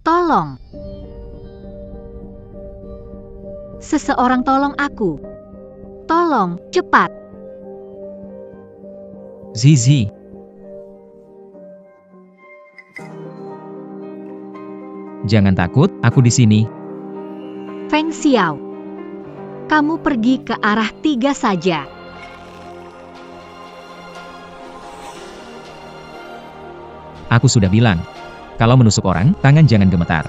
Tolong. Seseorang tolong aku. Tolong, cepat. Zizi. Jangan takut, aku di sini. Feng Xiao. Kamu pergi ke arah 3 saja. Aku sudah bilang, kalau menusuk orang, tangan jangan gemetar.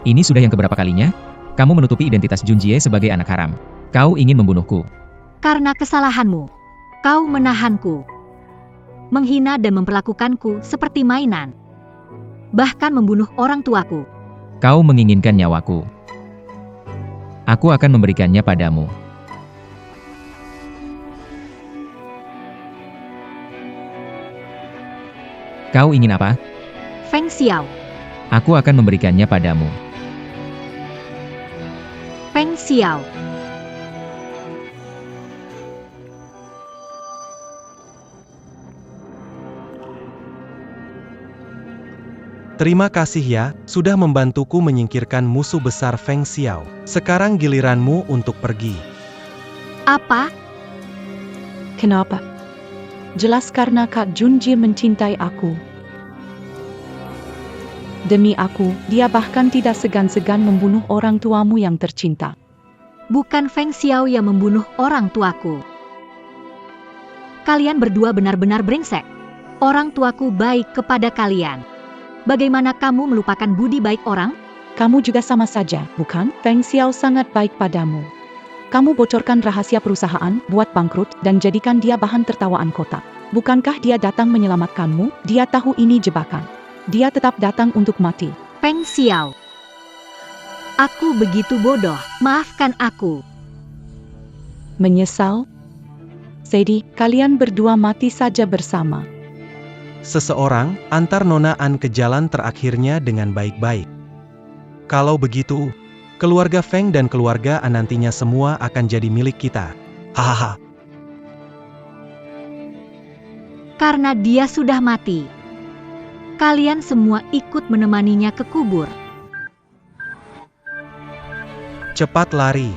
Ini sudah yang keberapa kalinya? Kamu menutupi identitas Junjie sebagai anak haram. Kau ingin membunuhku. Karena kesalahanmu, kau menahanku, menghina dan memperlakukanku seperti mainan. Bahkan membunuh orang tuaku. Kau menginginkan nyawaku. Aku akan memberikannya padamu. Kau ingin apa? Feng Xiao. Aku akan memberikannya padamu. Feng Xiao. Terima kasih ya, sudah membantuku menyingkirkan musuh besar Feng Xiao. Sekarang giliranmu untuk pergi. Apa? Kenapa? Jelas karena Kak Junjie mencintai aku. Demi aku, dia bahkan tidak segan-segan membunuh orang tuamu yang tercinta. Bukan Feng Xiao yang membunuh orang tuaku. Kalian berdua benar-benar brengsek. Orang tuaku baik kepada kalian. Bagaimana kamu melupakan budi baik orang? Kamu juga sama saja, bukan? Feng Xiao sangat baik padamu. Kamu bocorkan rahasia perusahaan, buat bangkrut, dan jadikan dia bahan tertawaan kota. Bukankah dia datang menyelamatkanmu? Dia tahu ini jebakan. Dia tetap datang untuk mati. Feng Xiao. Aku begitu bodoh, maafkan aku. Menyesal? Sadie, kalian berdua mati saja bersama. Seseorang, antar Nona An ke jalan terakhirnya dengan baik-baik. Kalau begitu, keluarga Feng dan keluarga An nantinya semua akan jadi milik kita. Hahaha. Karena dia sudah mati. Kalian semua ikut menemaninya ke kubur. Cepat lari.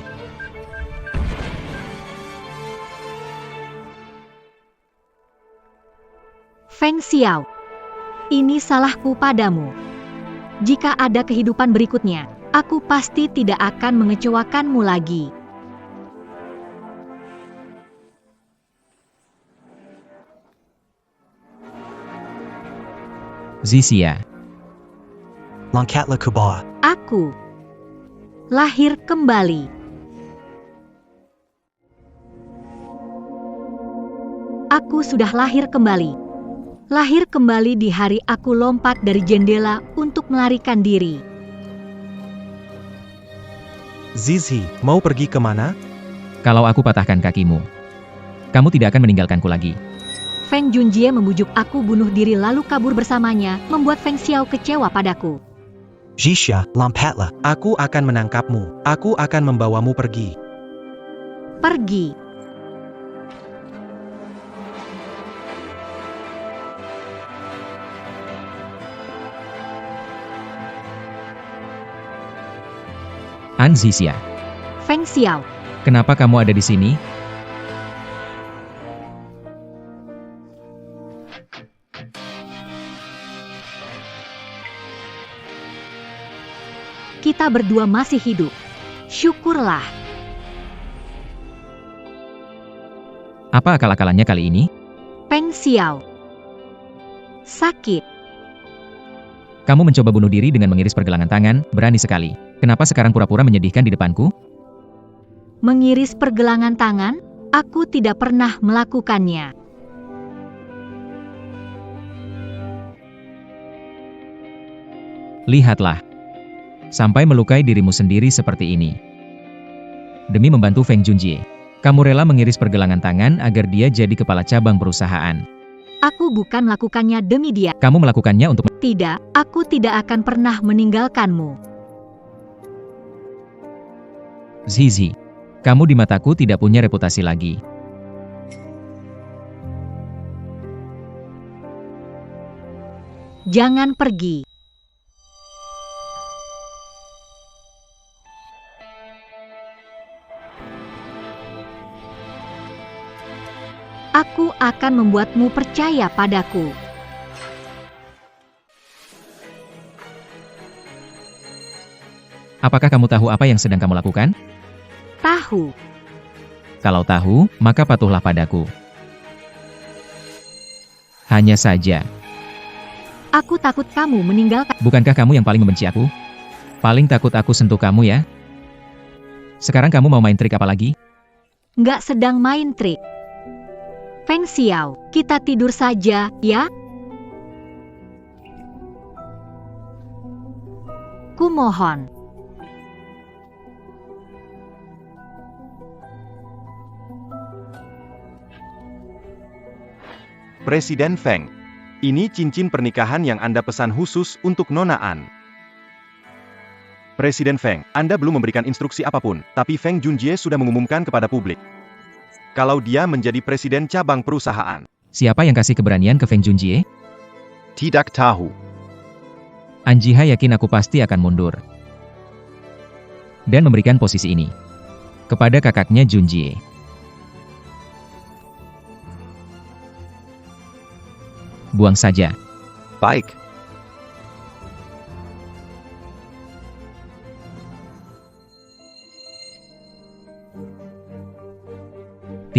Feng Xiao. Ini salahku padamu. Jika ada kehidupan berikutnya, aku pasti tidak akan mengecewakanmu lagi. Zixia. Loncatlah ke bawah. Aku lahir kembali. Aku sudah lahir kembali. Lahir kembali di hari aku lompat dari jendela untuk melarikan diri. Zizi, mau pergi kemana? Kalau aku patahkan kakimu, kamu tidak akan meninggalkanku lagi. Feng Junjie membujuk aku bunuh diri lalu kabur bersamanya, membuat Feng Xiao kecewa padaku. Zixia, lompatlah. Aku akan menangkapmu. Aku akan membawamu pergi. Pergi. An Zixia. Feng Xiao. Kenapa kamu ada di sini? Kita berdua masih hidup. Syukurlah. Apa akal-akalannya kali ini? Feng Xiao. Sakit. Kamu mencoba bunuh diri dengan mengiris pergelangan tangan, berani sekali. Kenapa sekarang pura-pura menyedihkan di depanku? Mengiris pergelangan tangan? Aku tidak pernah melakukannya. Lihatlah. Sampai melukai dirimu sendiri seperti ini. Demi membantu Feng Junjie, kamu rela mengiris pergelangan tangan agar dia jadi kepala cabang perusahaan. Aku bukan melakukannya demi dia. Kamu melakukannya untuk... Tidak, aku tidak akan pernah meninggalkanmu. Zizi, kamu di mataku tidak punya reputasi lagi. Jangan pergi. Aku akan membuatmu percaya padaku. Apakah kamu tahu apa yang sedang kamu lakukan? Tahu. Kalau tahu, maka patuhlah padaku. Hanya saja, Aku takut kamu meninggalkan. bukankah kamu yang paling membenci aku? Paling takut aku sentuh kamu ya? Sekarang kamu mau main trik apa lagi? Nggak sedang main trik. Feng Xiao, kita tidur saja, ya? Kumohon. Presiden Feng. Ini cincin pernikahan yang Anda pesan khusus untuk Nona An. Presiden Feng, Anda belum memberikan instruksi apapun, tapi Feng Junjie sudah mengumumkan kepada publik kalau dia menjadi presiden cabang perusahaan. Siapa yang kasih keberanian ke Feng Junjie? Tidak tahu. Anjiha yakin aku pasti akan mundur. Dan memberikan posisi ini kepada kakaknya Junjie. Buang saja. Baik.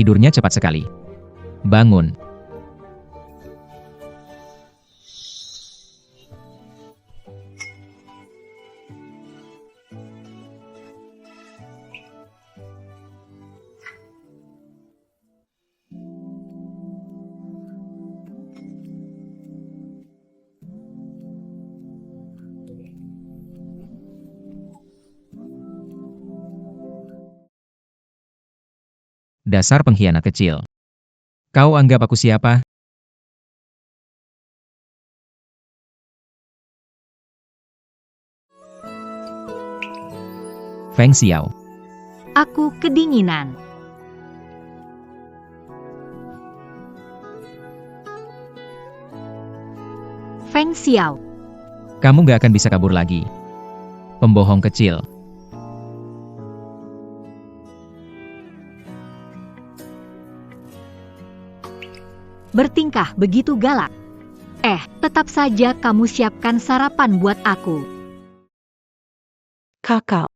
Tidurnya cepat sekali. Bangun. Dasar pengkhianat kecil. Kau anggap aku siapa? Feng Xiao. Aku kedinginan. Feng Xiao, Kamu gak akan bisa kabur lagi. Pembohong kecil. bertingkah begitu galak. Tetap saja kamu siapkan sarapan buat aku. Kakak.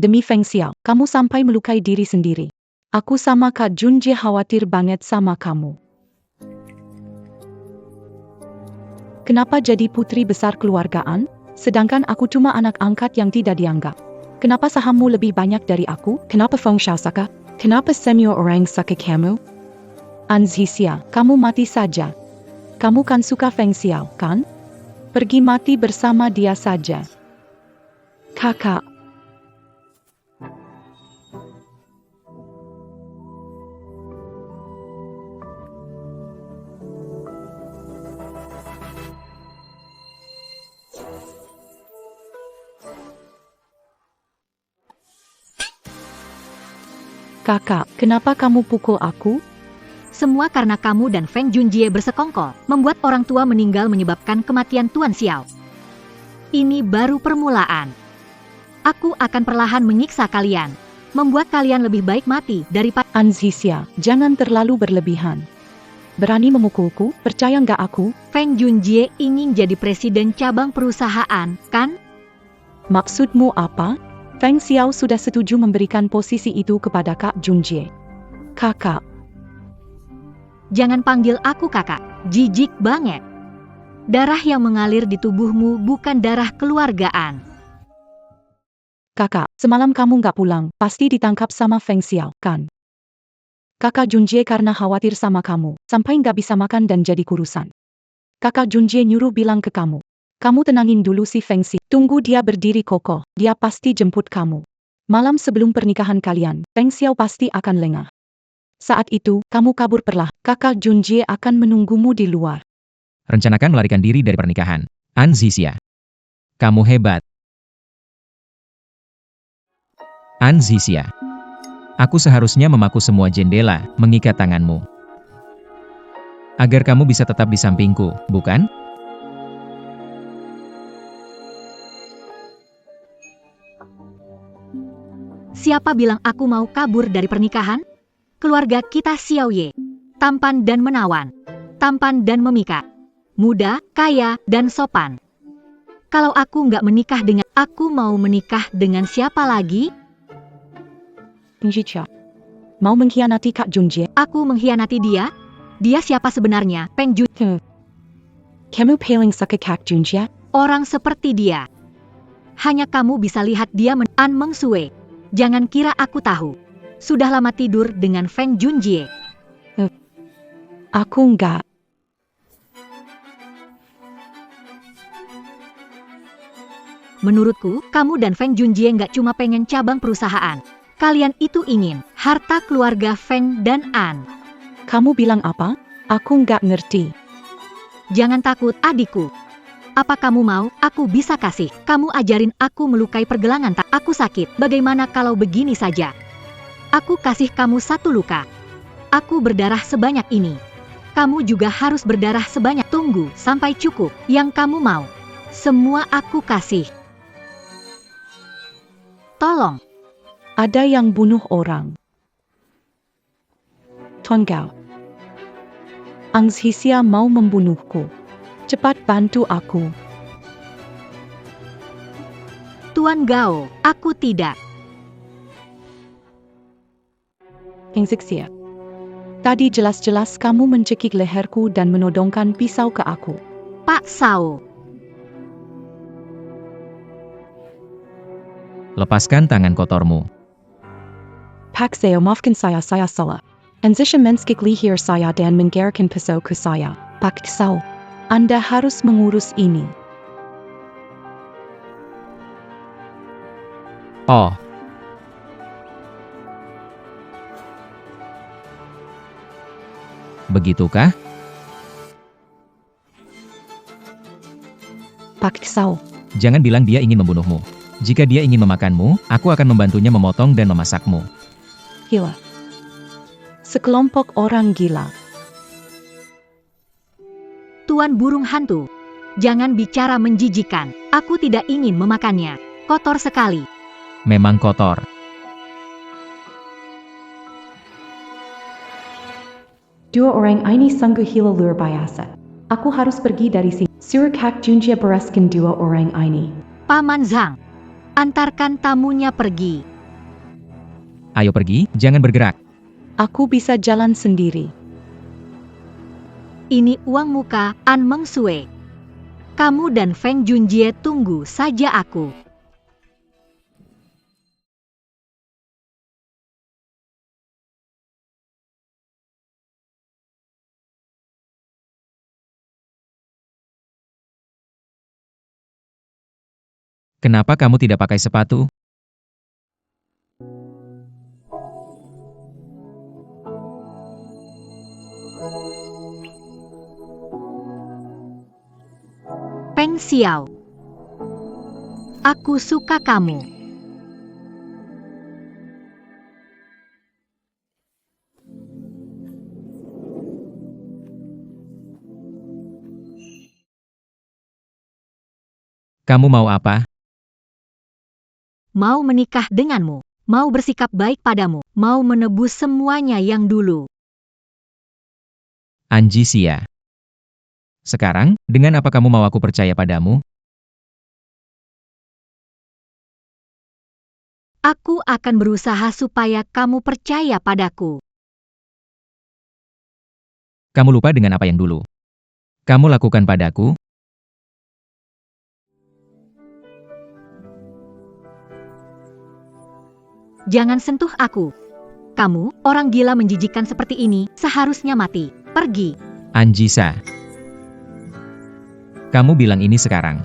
Demi Feng Xiao, kamu sampai melukai diri sendiri. Aku sama Kak Junjie khawatir banget sama kamu. Kenapa jadi putri besar keluargaan, sedangkan aku cuma anak angkat yang tidak dianggap? Kenapa sahammu lebih banyak dari aku? Kenapa Feng Xiao suka? Kenapa semua orang suka kamu? Anzisia, kamu mati saja. Kamu kan suka Feng Xiao, kan? Pergi mati bersama dia saja. Kakak. Kakak, kenapa kamu pukul aku? Semua karena kamu dan Feng Junjie bersekongkol, membuat orang tua meninggal menyebabkan kematian Tuan Xiao. Ini baru permulaan. Aku akan perlahan menyiksa kalian, membuat kalian lebih baik mati daripada... Anzisia, jangan terlalu berlebihan. Berani memukulku, percaya nggak aku? Feng Junjie ingin jadi presiden cabang perusahaan, kan? Maksudmu apa? Feng Xiao sudah setuju memberikan posisi itu kepada Kak Junjie. Kakak. Jangan panggil aku kakak, jijik banget. Darah yang mengalir di tubuhmu bukan darah keluargaan. Kakak, semalam kamu nggak pulang, pasti ditangkap sama Feng Xiao, kan? Kakak Junjie karena khawatir sama kamu, sampai nggak bisa makan dan jadi kurusan. Kakak Junjie nyuruh bilang ke kamu. Kamu tenangin dulu si Feng Xiao, tunggu dia berdiri kokoh, dia pasti jemput kamu. Malam sebelum pernikahan kalian, Feng Xiao pasti akan lengah. Saat itu, kamu kabur perlah, kakak Junjie akan menunggumu di luar. Rencanakan melarikan diri dari pernikahan. Anzisia. Kamu hebat. Anzisia. Aku seharusnya memaku semua jendela, mengikat tanganmu. Agar kamu bisa tetap di sampingku, bukan? Siapa bilang aku mau kabur dari pernikahan? Keluarga kita Xiao Ye. Tampan dan menawan. Tampan dan memikat. Muda, kaya, dan sopan. Kalau aku nggak menikah dengan, aku mau menikah dengan siapa lagi? Jicha. Mau mengkhianati Kak Junjie? Aku mengkhianati dia? Dia siapa sebenarnya? Feng Junjie. Kamu paling suka Kak Junjie? Orang seperti dia. Hanya kamu bisa lihat dia An Meng Sue. Jangan kira aku tahu. Sudah lama tidur dengan Feng Junjie. Aku enggak. Menurutku, kamu dan Feng Junjie nggak cuma pengen cabang perusahaan. Kalian itu ingin harta keluarga Feng dan An. Kamu bilang apa? Aku enggak ngerti. Jangan takut, adikku. Apa kamu mau? Aku bisa kasih. Kamu ajarin aku melukai pergelangan tak. Aku sakit. Bagaimana kalau begini saja? Aku kasih kamu 1 luka. Aku berdarah sebanyak ini. Kamu juga harus berdarah sebanyak. Tunggu sampai cukup. Yang kamu mau. Semua aku kasih. Tolong. Ada yang bunuh orang. Tonggao. Angshisia mau membunuhku. Cepat bantu aku. Tuan Gao, aku tidak. Angshisia. Tadi jelas-jelas kamu mencekik leherku dan menodongkan pisau ke aku. Pak Sao. Lepaskan tangan kotormu. Pak Sao, maafkan saya salah. Angshisia menskik lihir saya dan menggerakkan pisau ke saya. Pak Sao, Anda harus mengurus ini. Oh, begitukah? Pak Sao. Jangan bilang dia ingin membunuhmu. Jika dia ingin memakanmu, aku akan membantunya memotong dan memasakmu. Gila. Sekelompok orang gila. Tuan burung hantu. Jangan bicara menjijikan. Aku tidak ingin memakannya. Kotor sekali. Memang kotor. Dua orang ini sungguh gila luar biasa. Aku harus pergi dari sini. Suruh Kak Junjie bereskan dua orang ini. Paman Zhang. Antarkan tamunya pergi. Ayo pergi, jangan bergerak. Aku bisa jalan sendiri. Ini uang muka An Meng Sue. Kamu dan Feng Junjie tunggu saja aku. Kenapa kamu tidak pakai sepatu? Peng Xiao. Aku suka kamu. Kamu mau apa? Mau menikah denganmu. Mau bersikap baik padamu. Mau menebus semuanya yang dulu. Angshisia. Sekarang, dengan apa kamu mau aku percaya padamu? Aku akan berusaha supaya kamu percaya padaku. Kamu lupa dengan apa yang dulu kamu lakukan padaku? Jangan sentuh aku. Kamu, orang gila menjijikan seperti ini, seharusnya mati. Pergi. Angshisia. Kamu bilang ini sekarang.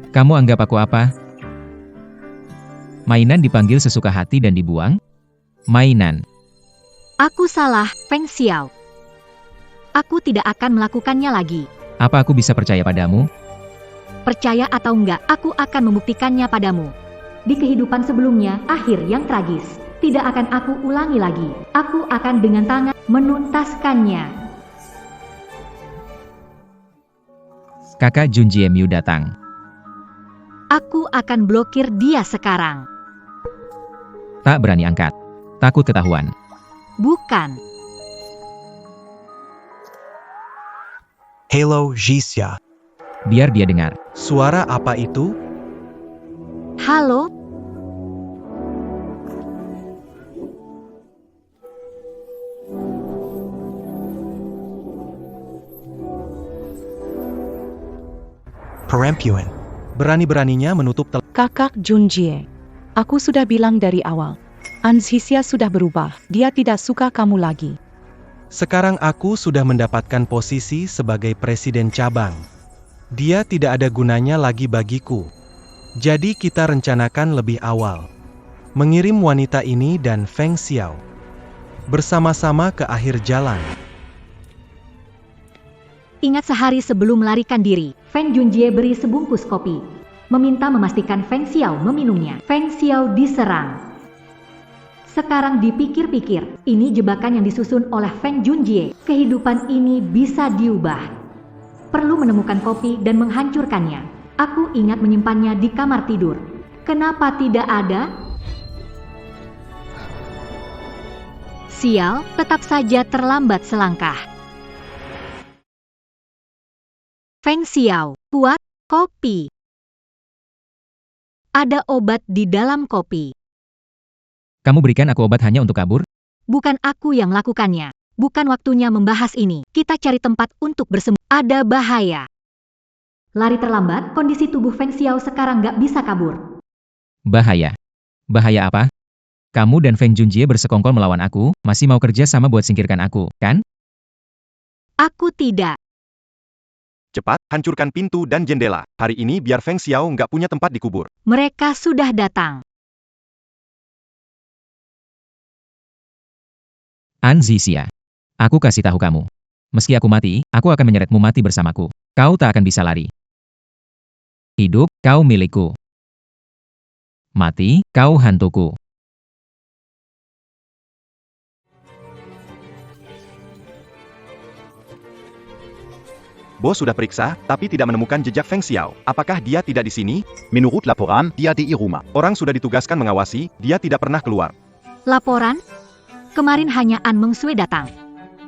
Kamu anggap aku apa? Mainan dipanggil sesuka hati dan dibuang? Mainan. Aku salah, Feng Xiao. Aku tidak akan melakukannya lagi. Apa aku bisa percaya padamu? Percaya atau enggak, aku akan membuktikannya padamu. Di kehidupan sebelumnya, akhir yang tragis. Tidak akan aku ulangi lagi. Aku akan dengan tangan menuntaskannya. Kakak Junjie Miu datang. Aku akan blokir dia sekarang. Tak berani angkat. Takut ketahuan. Bukan. Halo, Jisya. Biar dia dengar. Suara apa itu? Halo? Perempuan. Berani-beraninya menutup Kakak Junjie. Aku sudah bilang dari awal. Anzisia sudah berubah. Dia tidak suka kamu lagi. Sekarang aku sudah mendapatkan posisi sebagai presiden cabang. Dia tidak ada gunanya lagi bagiku. Jadi kita rencanakan lebih awal. Mengirim wanita ini dan Feng Xiao bersama-sama ke akhir jalan. Ingat sehari sebelum melarikan diri, Feng Junjie beri sebungkus kopi. Meminta memastikan Feng Xiao meminumnya. Feng Xiao diserang. Sekarang dipikir-pikir, ini jebakan yang disusun oleh Feng Junjie. Kehidupan ini bisa diubah. Perlu menemukan kopi dan menghancurkannya. Aku ingat menyimpannya di kamar tidur. Kenapa tidak ada? Sial, tetap saja terlambat selangkah. Feng Xiao, kuat, kopi. Ada obat di dalam kopi. Kamu berikan aku obat hanya untuk kabur? Bukan aku yang melakukannya. Bukan waktunya membahas ini. Kita cari tempat untuk bersembunyi. Ada bahaya. Lari terlambat, kondisi tubuh Feng Xiao sekarang nggak bisa kabur. Bahaya. Bahaya apa? Kamu dan Feng Junjie bersekongkol melawan aku, masih mau kerja sama buat singkirkan aku, kan? Aku tidak. Cepat, hancurkan pintu dan jendela. Hari ini biar Feng Xiao nggak punya tempat dikubur. Mereka sudah datang. Anzisia. Aku kasih tahu kamu. Meski aku mati, aku akan menyeretmu mati bersamaku. Kau tak akan bisa lari. Hidup, kau milikku. Mati, kau hantuku. Bos sudah periksa, tapi tidak menemukan jejak Feng Xiao. Apakah dia tidak di sini? Menurut laporan, dia di rumah. Orang sudah ditugaskan mengawasi, dia tidak pernah keluar. Laporan? Kemarin hanya An Mengsue datang.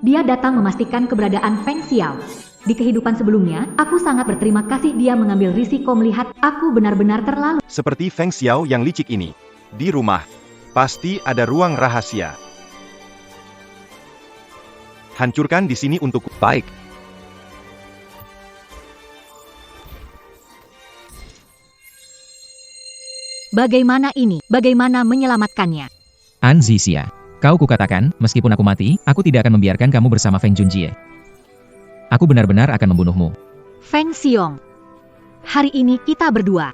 Dia datang memastikan keberadaan Feng Xiao. Di kehidupan sebelumnya, aku sangat berterima kasih dia mengambil risiko melihat aku benar-benar terlalu. Seperti Feng Xiao yang licik ini. Di rumah, pasti ada ruang rahasia. Hancurkan di sini untukku. Baik. Bagaimana ini? Bagaimana menyelamatkannya? Anzisia. Kau kukatakan, meskipun aku mati, aku tidak akan membiarkan kamu bersama Feng Junjie. Aku benar-benar akan membunuhmu. Feng Xiong. Hari ini kita berdua.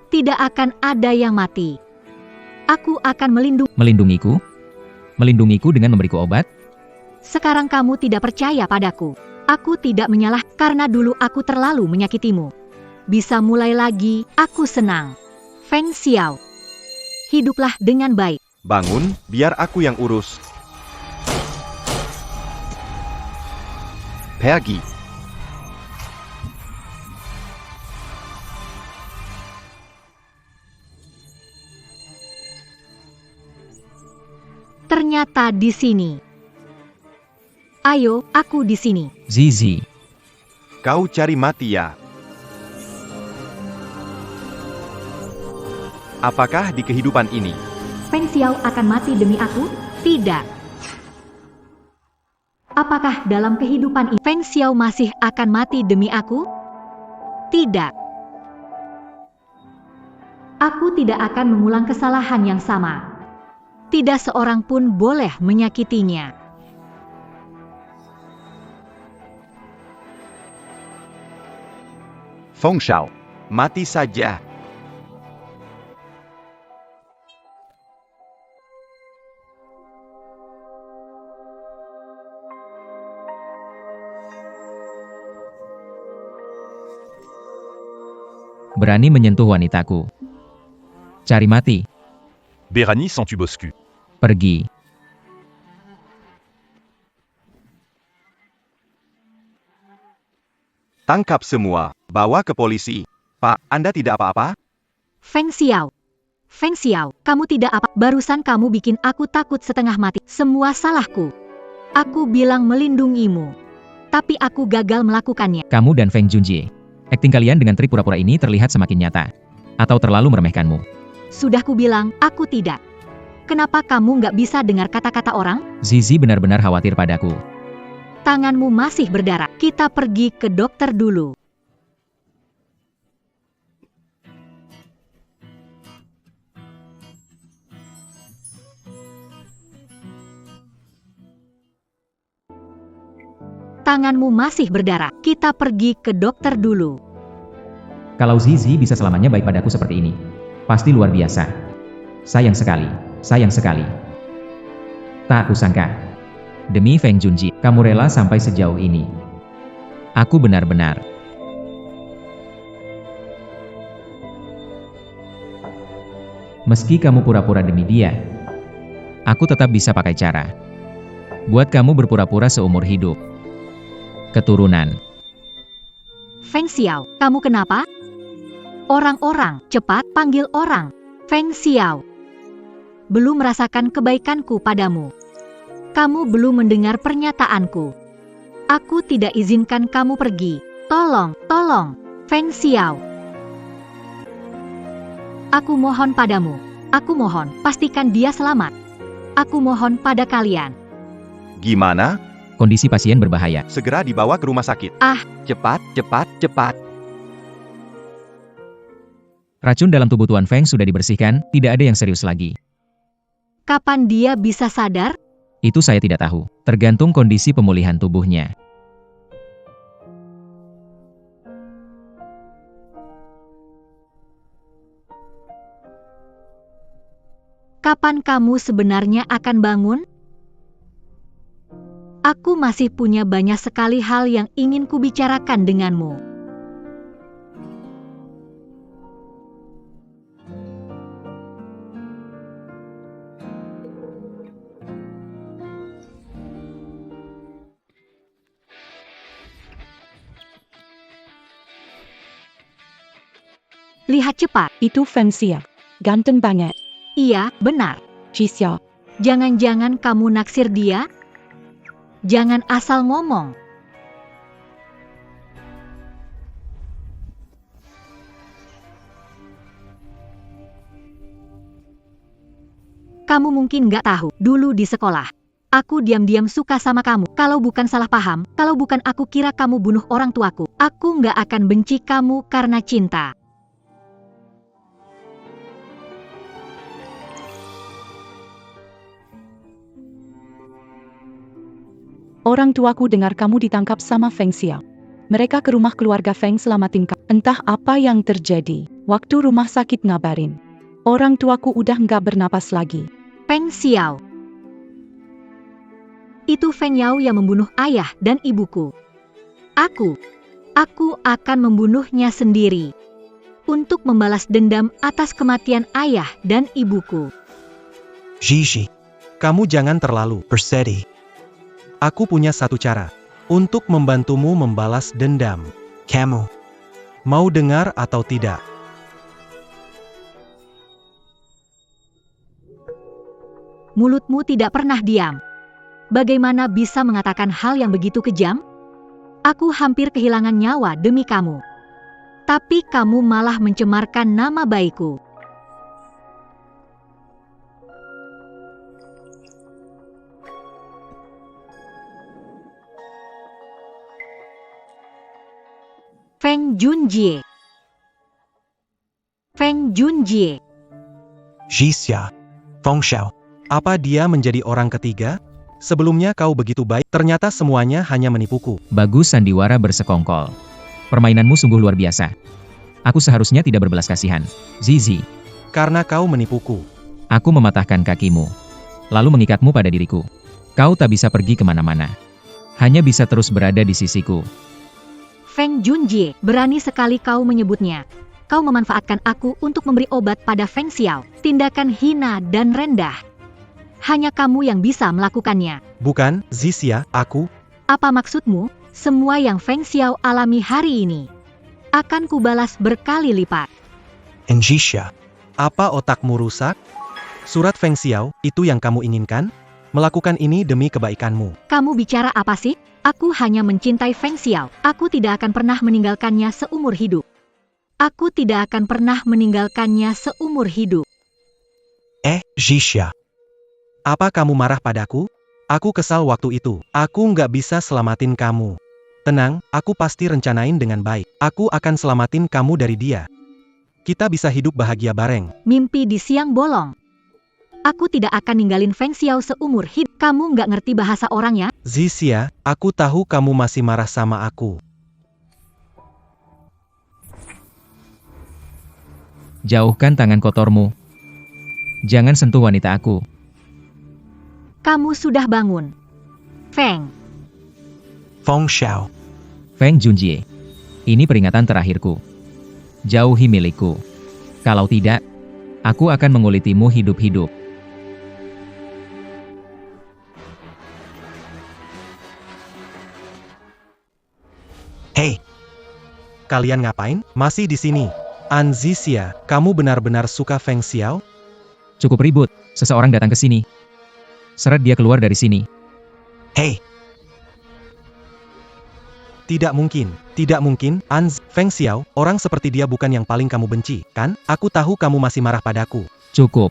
Tidak akan ada yang mati. Aku akan Melindungiku? Melindungiku dengan memberiku obat? Sekarang kamu tidak percaya padaku. Aku tidak menyalah karena dulu aku terlalu menyakitimu. Bisa mulai lagi, aku senang. Feng Xiao. Hiduplah dengan baik. Bangun, biar aku yang urus. Pergi. Ternyata di sini. Ayo, aku di sini. Zizi. Kau cari mati ya? Apakah di kehidupan ini? Feng Xiao akan mati demi aku? Tidak. Apakah dalam kehidupan ini Feng Xiao masih akan mati demi aku? Tidak. Aku tidak akan mengulang kesalahan yang sama. Tidak seorang pun boleh menyakitinya. Feng Xiao. Mati saja. Berani menyentuh wanitaku. Cari mati. Berani sans tu boscu. Pergi. Tangkap semua. Bawa ke polisi. Pak, Anda tidak apa-apa? Feng Xiao. Feng Xiao, kamu tidak apa. Barusan kamu bikin aku takut setengah mati. Semua salahku. Aku bilang melindungimu. Tapi aku gagal melakukannya. Kamu dan Feng Junjie. Akting kalian dengan trik pura-pura ini terlihat semakin nyata. Atau terlalu meremehkanmu? Sudah kubilang, aku tidak. Kenapa kamu nggak bisa dengar kata-kata orang? Zizi benar-benar khawatir padaku. Tanganmu masih berdarah. Kita pergi ke dokter dulu. Tanganmu masih berdarah. Kita pergi ke dokter dulu. Kalau Zizi bisa selamanya baik padaku seperti ini, pasti luar biasa. Sayang sekali, sayang sekali. Tak kusangka. Demi Feng Junjie, kamu rela sampai sejauh ini. Aku benar-benar. Meski kamu pura-pura demi dia, aku tetap bisa pakai cara. Buat kamu berpura-pura seumur hidup. Keturunan. Feng Xiao, kamu kenapa? Orang-orang, cepat panggil orang. Feng Xiao. Belum merasakan kebaikanku padamu. Kamu belum mendengar pernyataanku. Aku tidak izinkan kamu pergi. Tolong, tolong, Feng Xiao. Aku mohon padamu. Aku mohon, pastikan dia selamat. Aku mohon pada kalian. Gimana? Kondisi pasien berbahaya. Segera dibawa ke rumah sakit. Cepat, cepat, cepat. Racun dalam tubuh Tuan Feng sudah dibersihkan, tidak ada yang serius lagi. Kapan dia bisa sadar? Itu saya tidak tahu, tergantung kondisi pemulihan tubuhnya. Kapan kamu sebenarnya akan bangun? Aku masih punya banyak sekali hal yang ingin kubicarakan denganmu. Lihat cepat. Itu Feng Xiao. Ganteng banget. Iya, benar. Jisya, Jangan-jangan kamu naksir dia? Jangan asal ngomong. Kamu mungkin nggak tahu, dulu di sekolah, aku diam-diam suka sama kamu. Kalau bukan salah paham, kalau bukan aku kira kamu bunuh orang tuaku, aku nggak akan benci kamu karena cinta. orang tuaku dengar kamu ditangkap sama Feng Xiao. Mereka ke rumah keluarga Feng selamatin kamu. Entah apa yang terjadi. Waktu rumah sakit ngabarin. Orang tuaku udah nggak bernapas lagi. Feng Xiao. Itu Feng Yao yang membunuh ayah dan ibuku. Aku akan membunuhnya sendiri. Untuk membalas dendam atas kematian ayah dan ibuku. Zizi, kamu jangan terlalu bersedih. Aku punya satu cara untuk membantumu membalas dendam. Kamu mau dengar atau tidak? Mulutmu tidak pernah diam. Bagaimana bisa mengatakan hal yang begitu kejam? Aku hampir kehilangan nyawa demi kamu. Tapi kamu malah mencemarkan nama baikku. Feng Junjie. Feng Junjie. Jisya, Feng Xiao. Apa dia menjadi orang ketiga? Sebelumnya kau begitu baik, ternyata semuanya hanya menipuku. Bagus sandiwara bersekongkol. Permainanmu sungguh luar biasa. Aku seharusnya tidak berbelas kasihan. Zizi. Karena kau menipuku. Aku mematahkan kakimu. Lalu mengikatmu pada diriku. Kau tak bisa pergi kemana-mana. Hanya bisa terus berada di sisiku. Feng Junjie, berani sekali kau menyebutnya. Kau memanfaatkan aku untuk memberi obat pada Feng Xiao. Tindakan hina dan rendah. Hanya kamu yang bisa melakukannya. Bukan, Zisya, aku. Apa maksudmu? Semua yang Feng Xiao alami hari ini akan kubalas berkali lipat. Zisya, Apa otakmu rusak? Surat Feng Xiao, itu yang kamu inginkan? Melakukan ini demi kebaikanmu. Kamu bicara apa sih? Aku hanya mencintai Feng Xiao. Aku tidak akan pernah meninggalkannya seumur hidup. Aku tidak akan pernah meninggalkannya seumur hidup. Zixia. Apa kamu marah padaku? Aku kesal waktu itu. Aku nggak bisa selamatin kamu. Tenang, aku pasti rencanain dengan baik. Aku akan selamatin kamu dari dia. Kita bisa hidup bahagia bareng. Mimpi di siang bolong. Aku tidak akan ninggalin Feng Xiao seumur hidup. Kamu nggak ngerti bahasa orang ya? Zixia, aku tahu kamu masih marah sama aku. Jauhkan tangan kotormu. Jangan sentuh wanita aku. Kamu sudah bangun. Feng. Feng Xiao. Feng Junjie. Ini peringatan terakhirku. Jauhi milikku. Kalau tidak, aku akan mengulitimu hidup-hidup. Hei! Kalian ngapain? Masih di sini. An Zixia, kamu benar-benar suka Feng Xiao? Cukup ribut, seseorang datang ke sini. Seret dia keluar dari sini. Hei! Tidak mungkin, Feng Xiao, orang seperti dia bukan yang paling kamu benci, kan? Aku tahu kamu masih marah padaku. Cukup.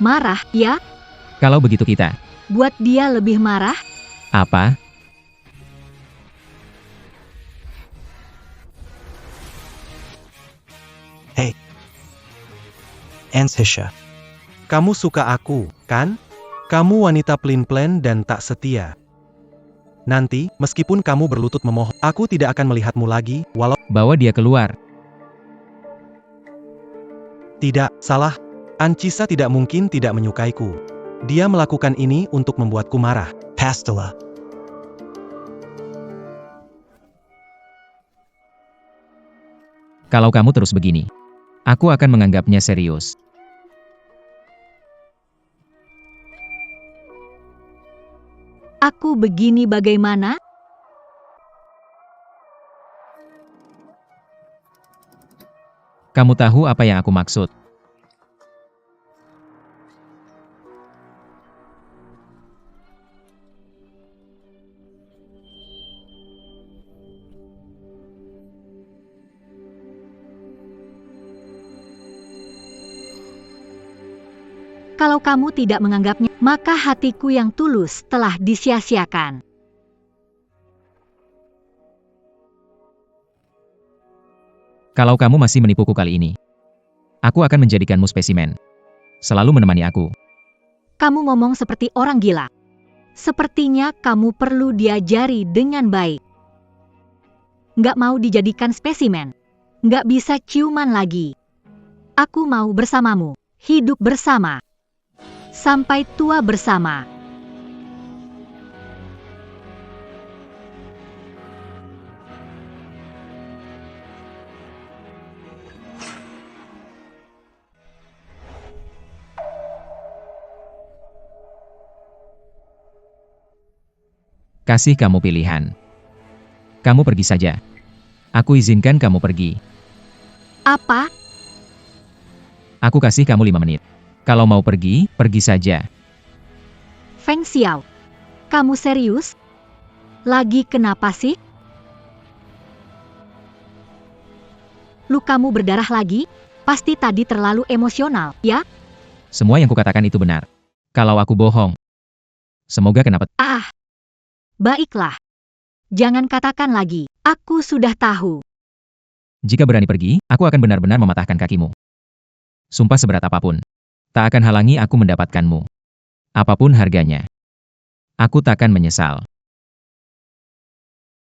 Marah, ya? Kalau begitu kita. Buat dia lebih marah? Apa? Hei! Zixia. Kamu suka aku, kan? Kamu wanita pelin-pelan dan tak setia. Nanti, meskipun kamu berlutut memohon, aku tidak akan melihatmu lagi, walau... Bawa dia keluar. Tidak, salah. Ancisa tidak mungkin tidak menyukaiku. Dia melakukan ini untuk membuatku marah. Pastela. Kalau kamu terus begini, aku akan menganggapnya serius. Aku begini bagaimana? Kamu tahu apa yang aku maksud? Kalau kamu tidak menganggapnya, maka hatiku yang tulus telah disia-siakan. Kalau kamu masih menipuku kali ini, aku akan menjadikanmu spesimen. Selalu menemani aku. Kamu ngomong seperti orang gila. Sepertinya kamu perlu diajari dengan baik. Nggak mau dijadikan spesimen. Nggak bisa ciuman lagi. Aku mau bersamamu, hidup bersama. Sampai tua bersama. Kasih kamu pilihan. Kamu pergi saja. Aku izinkan kamu pergi. Apa? Aku kasih kamu 5 menit. Kalau mau pergi, pergi saja. Feng Xiao, kamu serius? Lagi kenapa sih? Lukamu berdarah lagi? Pasti tadi terlalu emosional, ya? Semua yang kukatakan itu benar. Kalau aku bohong, semoga kenapa. Baiklah. Jangan katakan lagi, aku sudah tahu. Jika berani pergi, aku akan benar-benar mematahkan kakimu. Sumpah seberat apapun. Tak akan halangi aku mendapatkanmu. Apapun harganya. Aku takkan menyesal.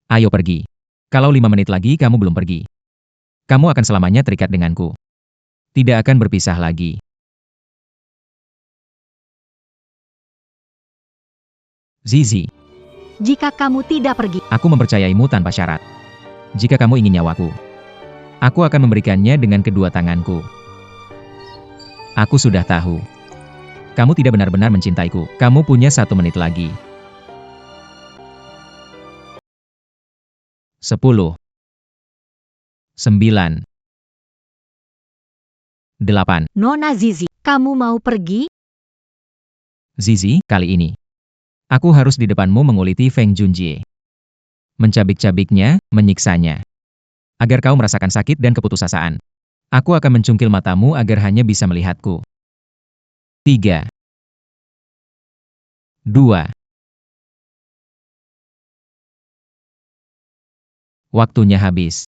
Ayo pergi. Kalau 5 menit lagi kamu belum pergi, kamu akan selamanya terikat denganku. Tidak akan berpisah lagi. Zizi, Jika kamu tidak pergi, aku mempercayaimu tanpa syarat. Jika kamu ingin nyawaku, aku akan memberikannya dengan kedua tanganku. Aku sudah tahu. Kamu tidak benar-benar mencintaiku. Kamu punya 1 menit lagi. 10, 9, 8. Nona Zizi, kamu mau pergi? Zizi, kali ini. Aku harus di depanmu menguliti Feng Junjie. Mencabik-cabiknya, menyiksanya. Agar kau merasakan sakit dan keputusasaan. Aku akan mencungkil matamu agar hanya bisa melihatku. 3. 2. Waktunya habis.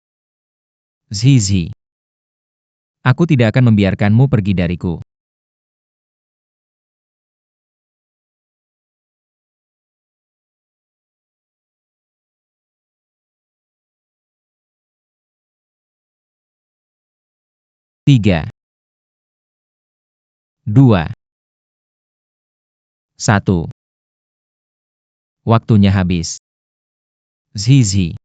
Zizi. Aku tidak akan membiarkanmu pergi dariku. Tiga, 2, 1. Waktunya habis. Zizi.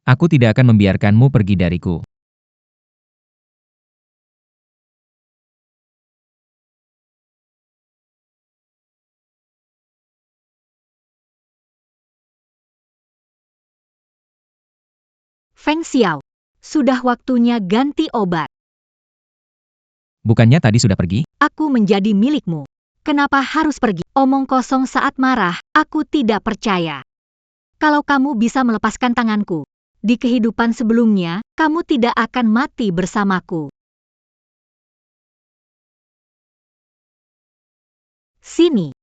Aku tidak akan membiarkanmu pergi dariku. Feng Xiao, sudah waktunya ganti obat. Bukannya tadi sudah pergi? Aku menjadi milikmu. Kenapa harus pergi? Omong kosong saat marah, aku tidak percaya. Kalau kamu bisa melepaskan tanganku, di kehidupan sebelumnya, kamu tidak akan mati bersamaku. Sini.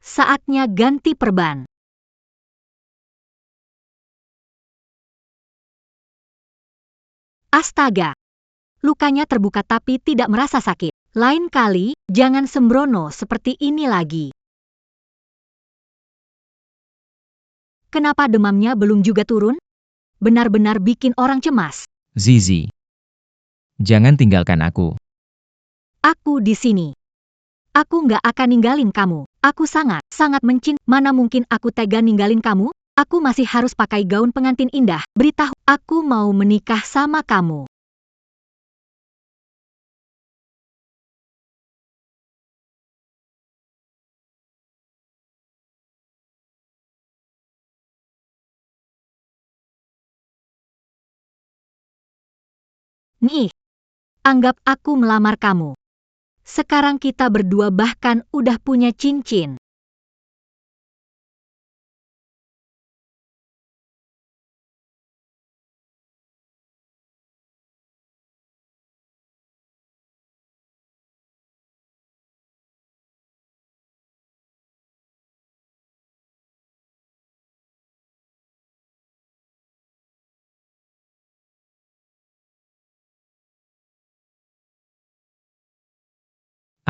Saatnya ganti perban. Astaga. Lukanya terbuka tapi tidak merasa sakit. Lain kali, jangan sembrono seperti ini lagi. Kenapa demamnya belum juga turun? Benar-benar bikin orang cemas. Zizi. Jangan tinggalkan aku. Aku di sini. Aku nggak akan ninggalin kamu. Aku sangat mencintai. Mana mungkin aku tega ninggalin kamu? Aku masih harus pakai gaun pengantin indah. Beritahu, aku mau menikah sama kamu. Nih, anggap aku melamar kamu. Sekarang kita berdua bahkan udah punya cincin.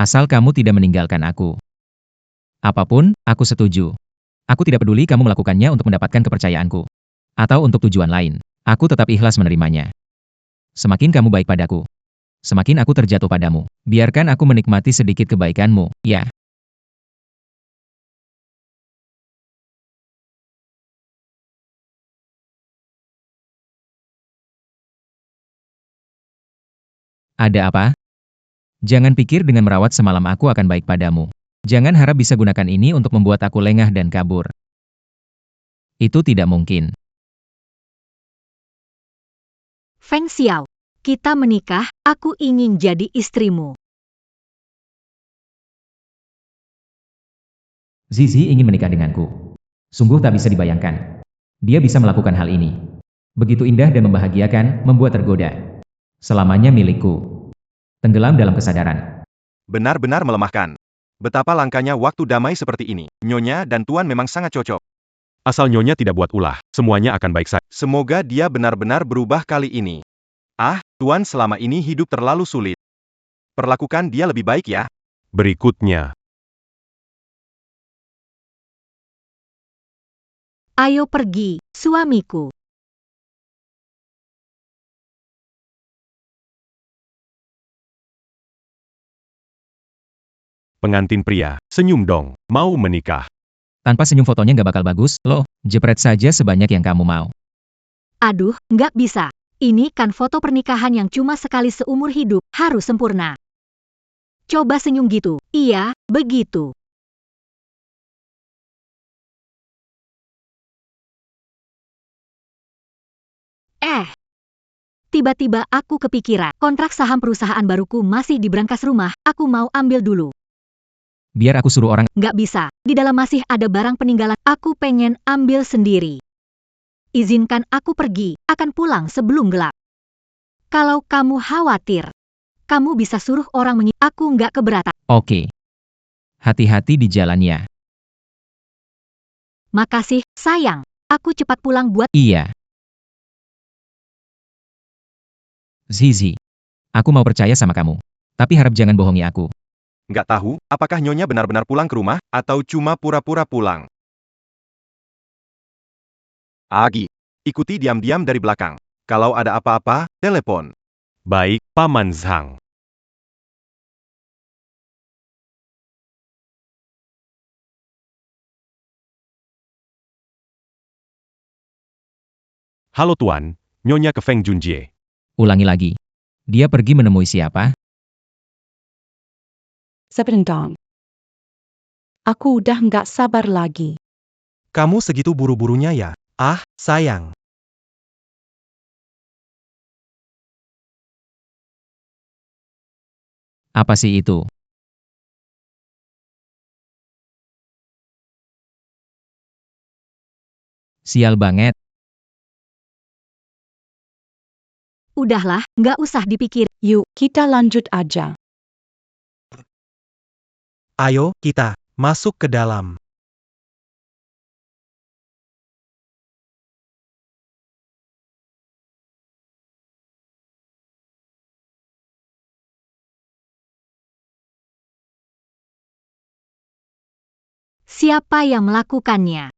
Asal kamu tidak meninggalkan aku. Apapun, aku setuju. Aku tidak peduli kamu melakukannya untuk mendapatkan kepercayaanku. Atau untuk tujuan lain. Aku tetap ikhlas menerimanya. Semakin kamu baik padaku, semakin aku terjatuh padamu. Biarkan aku menikmati sedikit kebaikanmu, ya. Ada apa? Jangan pikir dengan merawat semalam aku akan baik padamu. Jangan harap bisa gunakan ini untuk membuat aku lengah dan kabur. Itu tidak mungkin. Feng Xiao, kita menikah, aku ingin jadi istrimu. Zizi ingin menikah denganku. Sungguh tak bisa dibayangkan. Dia bisa melakukan hal ini. Begitu indah dan membahagiakan, membuat tergoda. Selamanya milikku. Tenggelam dalam kesadaran. Benar-benar melemahkan. Betapa langkanya waktu damai seperti ini. Nyonya dan Tuan memang sangat cocok. Asal Nyonya tidak buat ulah, semuanya akan baik saja. Semoga dia benar-benar berubah kali ini. Ah, Tuan selama ini hidup terlalu sulit. Perlakukan dia lebih baik ya. Berikutnya, Ayo pergi, suamiku. pengantin pria, senyum dong, mau menikah. Tanpa senyum fotonya nggak bakal bagus, loh. Jepret saja sebanyak yang kamu mau. Aduh, nggak bisa. Ini kan foto pernikahan yang cuma sekali seumur hidup, harus sempurna. Coba senyum gitu. Iya, begitu. Tiba-tiba aku kepikiran, kontrak saham perusahaan baruku masih di brankas rumah, aku mau ambil dulu. Biar aku suruh orang. Nggak bisa, di dalam masih ada barang peninggalan, aku pengen ambil sendiri. Izinkan aku pergi, akan pulang sebelum gelap. Kalau kamu khawatir, kamu bisa suruh orang aku nggak keberatan. Oke. Hati-hati di jalan ya. Makasih, sayang. Aku cepat pulang buat... Iya. Zizi. Aku mau percaya sama kamu. Tapi harap jangan bohongi aku. Nggak tahu, apakah Nyonya benar-benar pulang ke rumah, atau cuma pura-pura pulang? Agi, ikuti diam-diam dari belakang. Kalau ada apa-apa, telepon. Baik, Paman Zhang. Halo Tuan, Nyonya ke Feng Junjie. Ulangi lagi. Dia pergi menemui siapa? Sebentar. Aku udah nggak sabar lagi. Kamu segitu buru-burunya ya? Ah, sayang. Apa sih itu? Sial banget. Udahlah, nggak usah dipikir. Yuk, kita lanjut aja. Ayo, kita masuk ke dalam. Siapa yang melakukannya?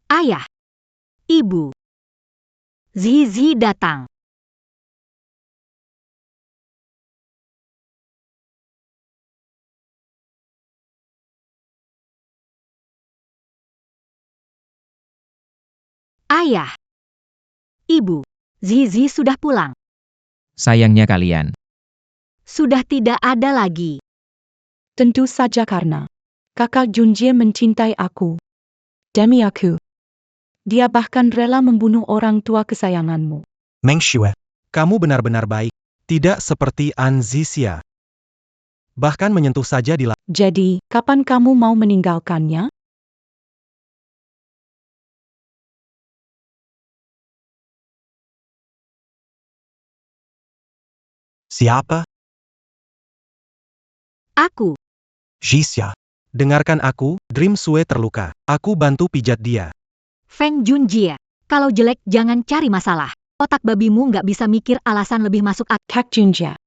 Ayah. Ibu. Zizi datang. Ayah. Ibu. Zizi sudah pulang. Sayangnya kalian. Sudah tidak ada lagi. Tentu saja karena kakak Junjie mencintai aku. Demi aku. Dia bahkan rela membunuh orang tua kesayanganmu. Meng Shue, kamu benar-benar baik. Tidak seperti An Zixia. Bahkan menyentuh saja di Jadi, kapan kamu mau meninggalkannya? Siapa? Aku. Zixia. Dengarkan aku, Dream Sue terluka. Aku bantu pijat dia. Feng Junjie. Kalau jelek jangan cari masalah. Otak babimu nggak bisa mikir alasan lebih masuk akal. Kak Junjie.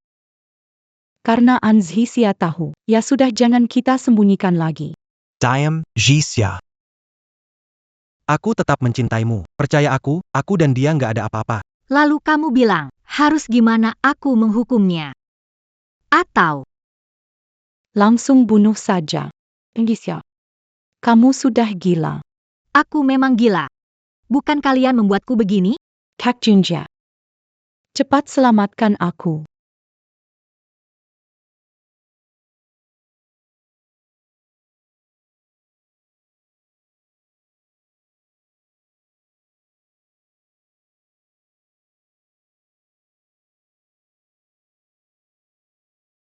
Karena Anzhisia tahu, ya sudah jangan kita sembunyikan lagi. Diam, Zixia. Aku tetap mencintaimu. Percaya aku dan dia nggak ada apa-apa. Lalu kamu bilang, harus gimana aku menghukumnya? Atau, Langsung bunuh saja. Anzhisia. Kamu sudah gila. aku memang gila. Bukan kalian membuatku begini? Kak Junjie. Cepat selamatkan aku.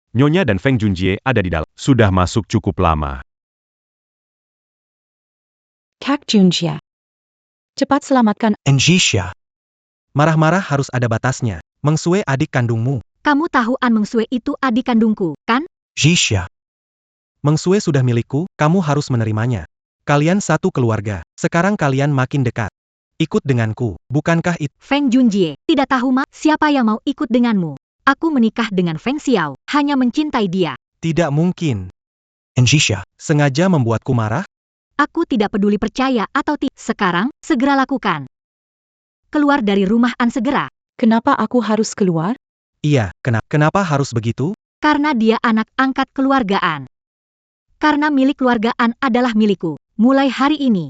Nyonya dan Feng Junjie ada di dalam. Sudah masuk cukup lama. Kak Junjie. Cepat selamatkan. Anzhisia. Marah-marah harus ada batasnya. Meng Sue adik kandungmu. Kamu tahu An Meng Sue itu adik kandungku, kan? Zixia. Meng Sue sudah milikku, kamu harus menerimanya. Kalian satu keluarga. Sekarang kalian makin dekat. Ikut denganku, bukankah itu? Feng Junjie, tidak tahu siapa yang mau ikut denganmu. Aku menikah dengan Feng Xiao, hanya mencintai dia. Tidak mungkin. Anzhisia, sengaja membuatku marah? Aku tidak peduli percaya atau tidak. Sekarang, segera lakukan. Keluar dari rumah An segera. Kenapa aku harus keluar? Iya, kenapa harus begitu? Karena dia anak angkat keluargaan. Karena milik keluargaan adalah milikku. Mulai hari ini,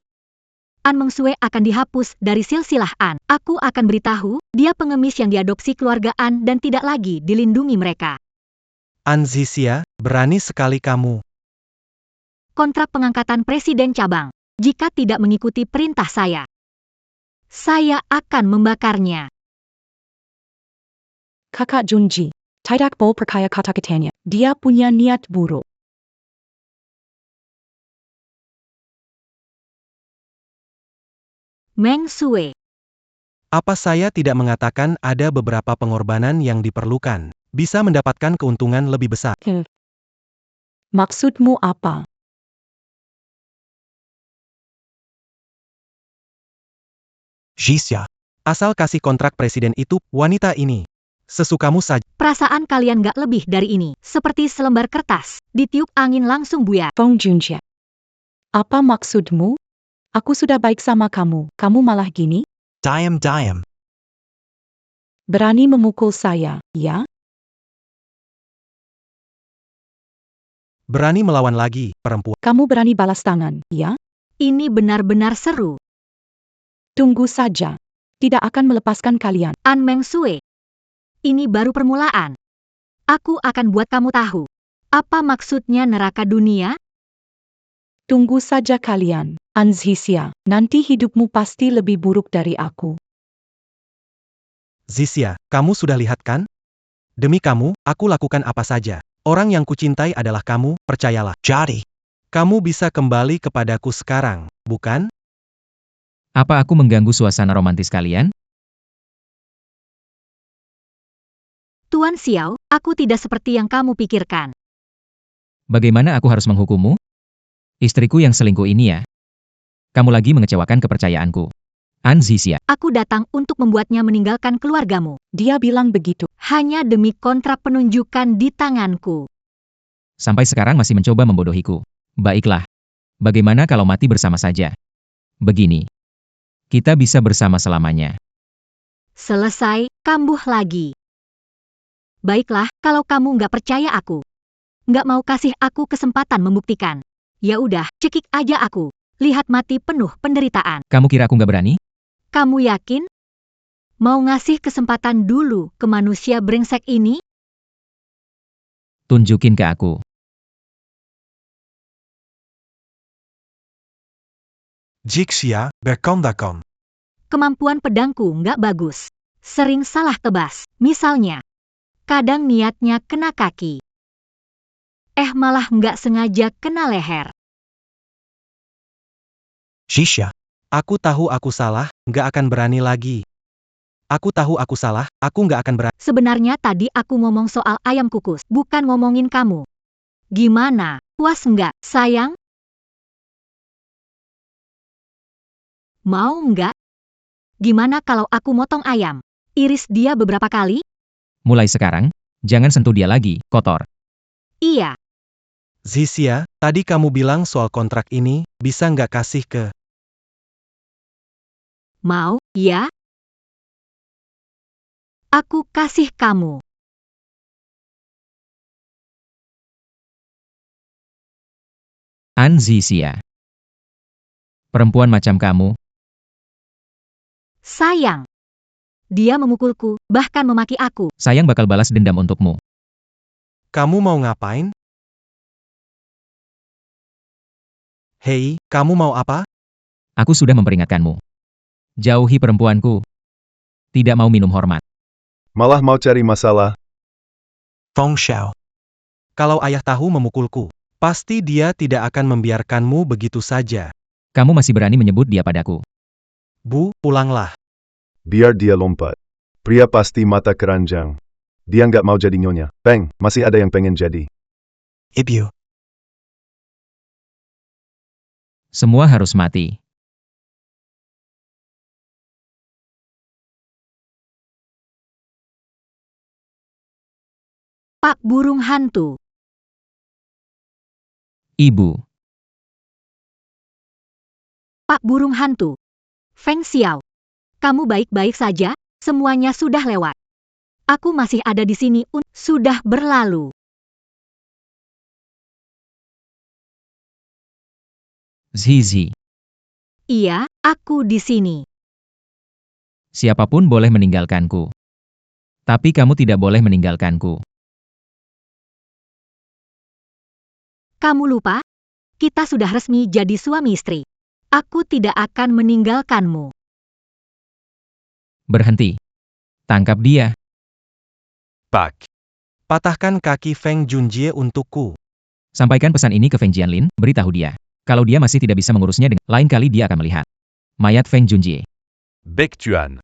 An Meng Sue akan dihapus dari silsilah An. Aku akan beritahu, dia pengemis yang diadopsi keluargaan dan tidak lagi dilindungi mereka. Anzhisia, berani sekali kamu. Kontrak pengangkatan presiden cabang. Jika tidak mengikuti perintah saya akan membakarnya. Kakak Junji. Tidak boleh percaya kata-katanya. Dia punya niat buruk. Meng Sue. Apa saya tidak mengatakan ada beberapa pengorbanan yang diperlukan? Bisa mendapatkan keuntungan lebih besar. Maksudmu apa? Jisya. Asal kasih kontrak presiden itu, wanita ini. Sesukamu saja. Perasaan kalian gak lebih dari ini. Seperti selembar kertas. Ditiup angin langsung buyar. Feng Junjie. Apa maksudmu? Aku sudah baik sama kamu. Kamu malah gini? Diam. Berani memukul saya, ya? Berani melawan lagi, perempuan. Kamu berani balas tangan, ya? Ini benar-benar seru. Tunggu saja. Tidak akan melepaskan kalian. An Meng Sue. Ini baru permulaan. Aku akan buat kamu tahu. Apa maksudnya neraka dunia? Tunggu saja kalian, Anzisia. Nanti hidupmu pasti lebih buruk dari aku. Zisya, kamu sudah lihat kan? Demi kamu, aku lakukan apa saja. Orang yang kucintai adalah kamu, percayalah. Jadi, kamu bisa kembali kepadaku sekarang, bukan? Apa aku mengganggu suasana romantis kalian? Tuan Xiao, aku tidak seperti yang kamu pikirkan. Bagaimana aku harus menghukummu? Istriku yang selingkuh ini ya. Kamu lagi mengecewakan kepercayaanku. An Zixia. Aku datang untuk membuatnya meninggalkan keluargamu. Dia bilang begitu. Hanya demi kontrak penunjukan di tanganku. Sampai sekarang masih mencoba membodohiku. Baiklah. Bagaimana kalau mati bersama saja? Begini. Kita bisa bersama selamanya. Selesai, kambuh lagi. Baiklah, kalau kamu nggak percaya aku. Nggak mau kasih aku kesempatan membuktikan. Ya udah, cekik aja aku. Lihat mati penuh penderitaan. Kamu kira aku nggak berani? Kamu yakin? Mau ngasih kesempatan dulu ke manusia brengsek ini? Tunjukin ke aku. Jixia, berkondakom. Kemampuan pedangku nggak bagus. Sering salah tebas. Misalnya, kadang niatnya kena kaki. Malah nggak sengaja kena leher. Jisya. Aku tahu aku salah, nggak akan berani lagi. Aku tahu aku salah, aku nggak akan berani. Sebenarnya tadi aku ngomong soal ayam kukus, bukan ngomongin kamu. Gimana? Puas nggak, sayang? Mau nggak? Gimana kalau aku motong ayam? Iris dia beberapa kali? Mulai sekarang, jangan sentuh dia lagi, kotor. Iya. Zisya, tadi kamu bilang soal kontrak ini, bisa nggak kasih ke... Mau, ya? Aku kasih kamu. An Zixia. Perempuan macam kamu, Sayang. Dia memukulku, bahkan memaki aku. sayang bakal balas dendam untukmu. Kamu mau ngapain? Hei, kamu mau apa? Aku sudah memperingatkanmu. Jauhi perempuanku. Tidak mau minum hormat. Malah mau cari masalah. Feng Xiao. Kalau ayah tahu memukulku, pasti dia tidak akan membiarkanmu begitu saja. Kamu masih berani menyebut dia padaku. Bu, pulanglah. Biar dia lompat. Pria pasti mata keranjang. Dia nggak mau jadi nyonya. Peng, masih ada yang pengen jadi. Ibu. Semua harus mati. Pak burung hantu. Ibu. Pak burung hantu. Feng Xiao. Kamu baik-baik saja? Semuanya sudah lewat. Aku masih ada di sini. Sudah berlalu. Zizi. Iya, aku di sini. Siapapun boleh meninggalkanku. Tapi kamu tidak boleh meninggalkanku. Kamu lupa? Kita sudah resmi jadi suami istri. Aku tidak akan meninggalkanmu. Berhenti. Tangkap dia. Pak. Patahkan kaki Feng Junjie untukku. Sampaikan pesan ini ke Feng Jianlin, beritahu dia. Kalau dia masih tidak bisa mengurusnya dengan lain kali dia akan melihat mayat Feng Junjie. Baek Tuan.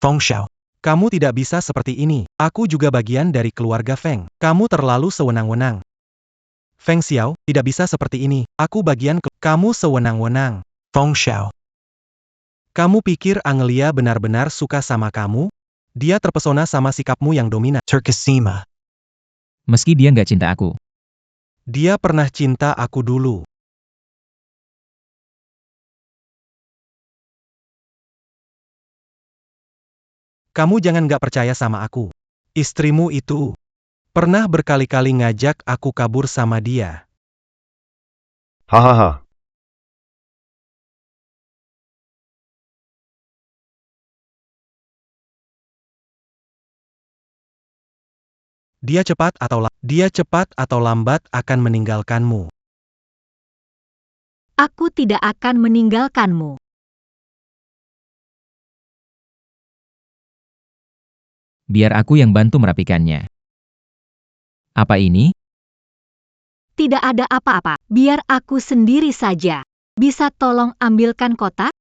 Feng Xiao. Kamu tidak bisa seperti ini. Aku juga bagian dari keluarga Feng. Kamu terlalu sewenang-wenang. Feng Xiao, tidak bisa seperti ini. Aku bagian kamu sewenang-wenang. Feng Xiao. Kamu pikir Anglia benar-benar suka sama kamu? Dia terpesona sama sikapmu yang dominan. Terkesima. Meski dia nggak cinta aku. Dia pernah cinta aku dulu. Kamu jangan nggak percaya sama aku. Istrimu itu pernah berkali-kali ngajak aku kabur sama dia. Hahaha. Dia cepat atau lambat akan meninggalkanmu. Aku tidak akan meninggalkanmu. Biar aku yang bantu merapikannya. Apa ini? Tidak ada apa-apa, biar aku sendiri saja. Bisa tolong ambilkan kotak?